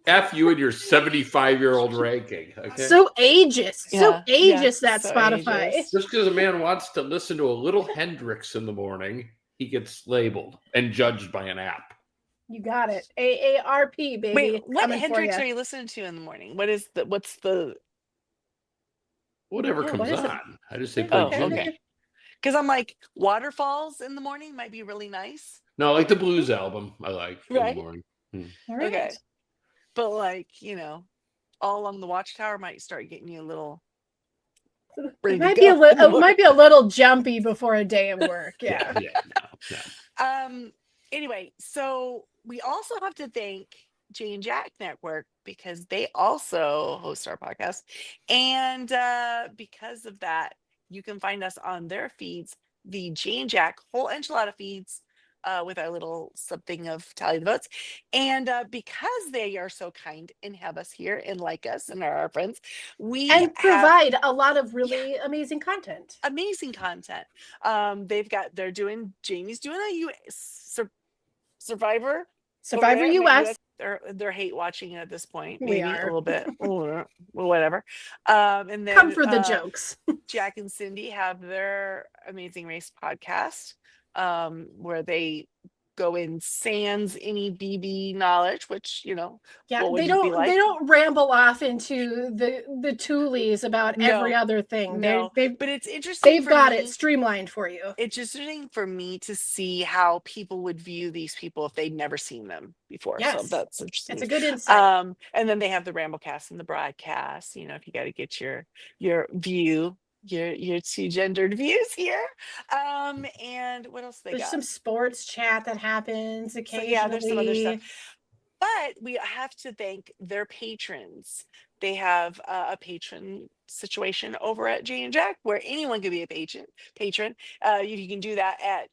F you and your 75-year-old ranking. Okay. So ageist. That Spotify. Ageist. Just because a man wants to listen to a little Hendrix in the morning, he gets labeled and judged by an app. You got it. AARP, baby. Wait, what Hendrix are you listening to in the morning? What's the whatever comes on? I just say play jingle. Okay. Because I'm like, Waterfalls in the morning might be really nice. No, I like the blues album. I like in the morning. Right. Okay. But all along the Watchtower might start getting you a little. It might be a little jumpy before a day of work. Yeah. No. Anyway, so we also have to thank Jane Jack Network because they also host our podcast, and because of that, you can find us on their feeds, the Jane Jack whole enchilada feeds. With our little something of Tally the Votes. And because they are so kind and have us here and like us and are our friends, provide a lot of really amazing content. Jamie's doing a Survivor US. They're hate watching it at this point. We Maybe are. a little bit. Well, whatever. And then come for the jokes. Jack and Cindy have their Amazing Race podcast. Where they go in sans any BB knowledge, which, Yeah, what would they it be don't like? they don't ramble off into the toolies about every No, other thing. no, They've but it's interesting they've for got it me. streamlined for you. It's interesting for me to see how people would view these people if they'd never seen them before. So Yes, that's it's interesting. a good insight. And then they have the Ramblecast and the broadcast. If you got to get your view, your two gendered views here. And what else they There's got? some sports chat that happens So yeah, there's some other stuff. occasionally. But we have to thank their patrons. They have a patron situation over at Jane and Jack where anyone can be a patron. You can do that at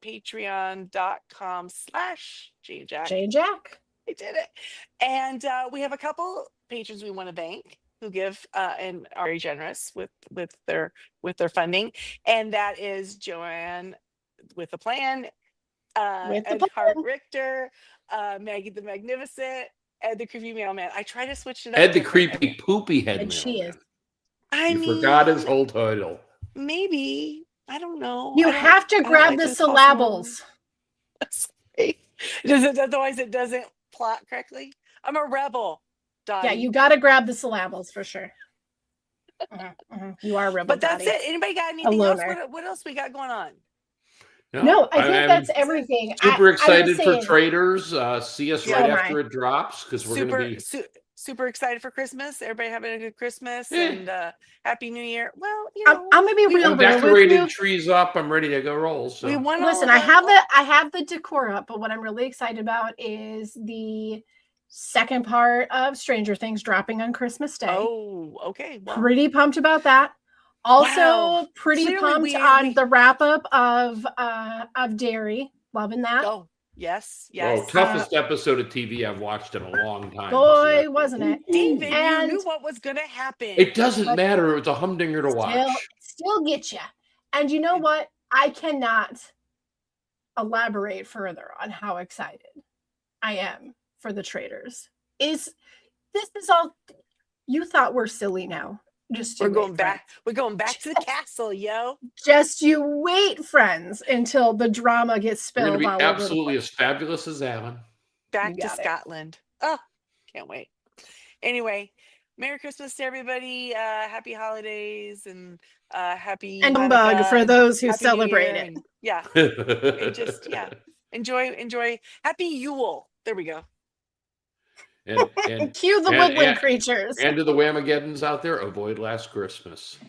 patreon.com/Jane and Jack. Jane Jack. I did it. And we have a couple patrons we want to thank who give and are very generous with their funding. And that is Joanne with a plan, With the Ed Hart Richter, Maggie the Magnificent, Ed the Creepy Mailman. I try to switch it up. Ed the different. creepy poopy head And she mailman. is. You forgot his whole title. Maybe. I don't know. You have to grab the syllables. Otherwise it doesn't plot correctly. I'm a rebel. Dottie. Yeah, you got to grab the syllables for sure. You are a rebel. But that's Dottie. it. Anybody got anything else? What else we got going on? No, I think that's everything. Super excited for Traders. See us right after it drops because we're going to be super excited for Christmas. Everybody having a good Christmas and Happy New Year. Well, I'm gonna be real. I'm decorated trees up. I'm ready to go roll. So listen, I have the decor up, but what I'm really excited about is the second part of Stranger Things dropping on Christmas Day. Oh, okay. Wow. Pretty pumped about that. Also, pretty pumped on the wrap up of Dairy. Loving that. Oh, yes. Well, toughest episode of TV I've watched in a long time. Boy, wasn't it? David, you knew what was going to happen. It doesn't matter. It was a humdinger to watch. Still get you. And you know what? I cannot elaborate further on how excited I am for the Traders. This is all you thought we're silly now. We're going back to the castle, yo. Just you wait, friends, until the drama gets spilled. We're gonna be absolutely as fabulous as Alan. Back to Scotland. Oh, can't wait. Anyway, Merry Christmas to everybody. Happy holidays and happy and humbug for those who celebrate it. And, yeah. And just enjoy. Happy Yule. There we go. And cue the woodland creatures. And to the Whamageddons out there, avoid last Christmas.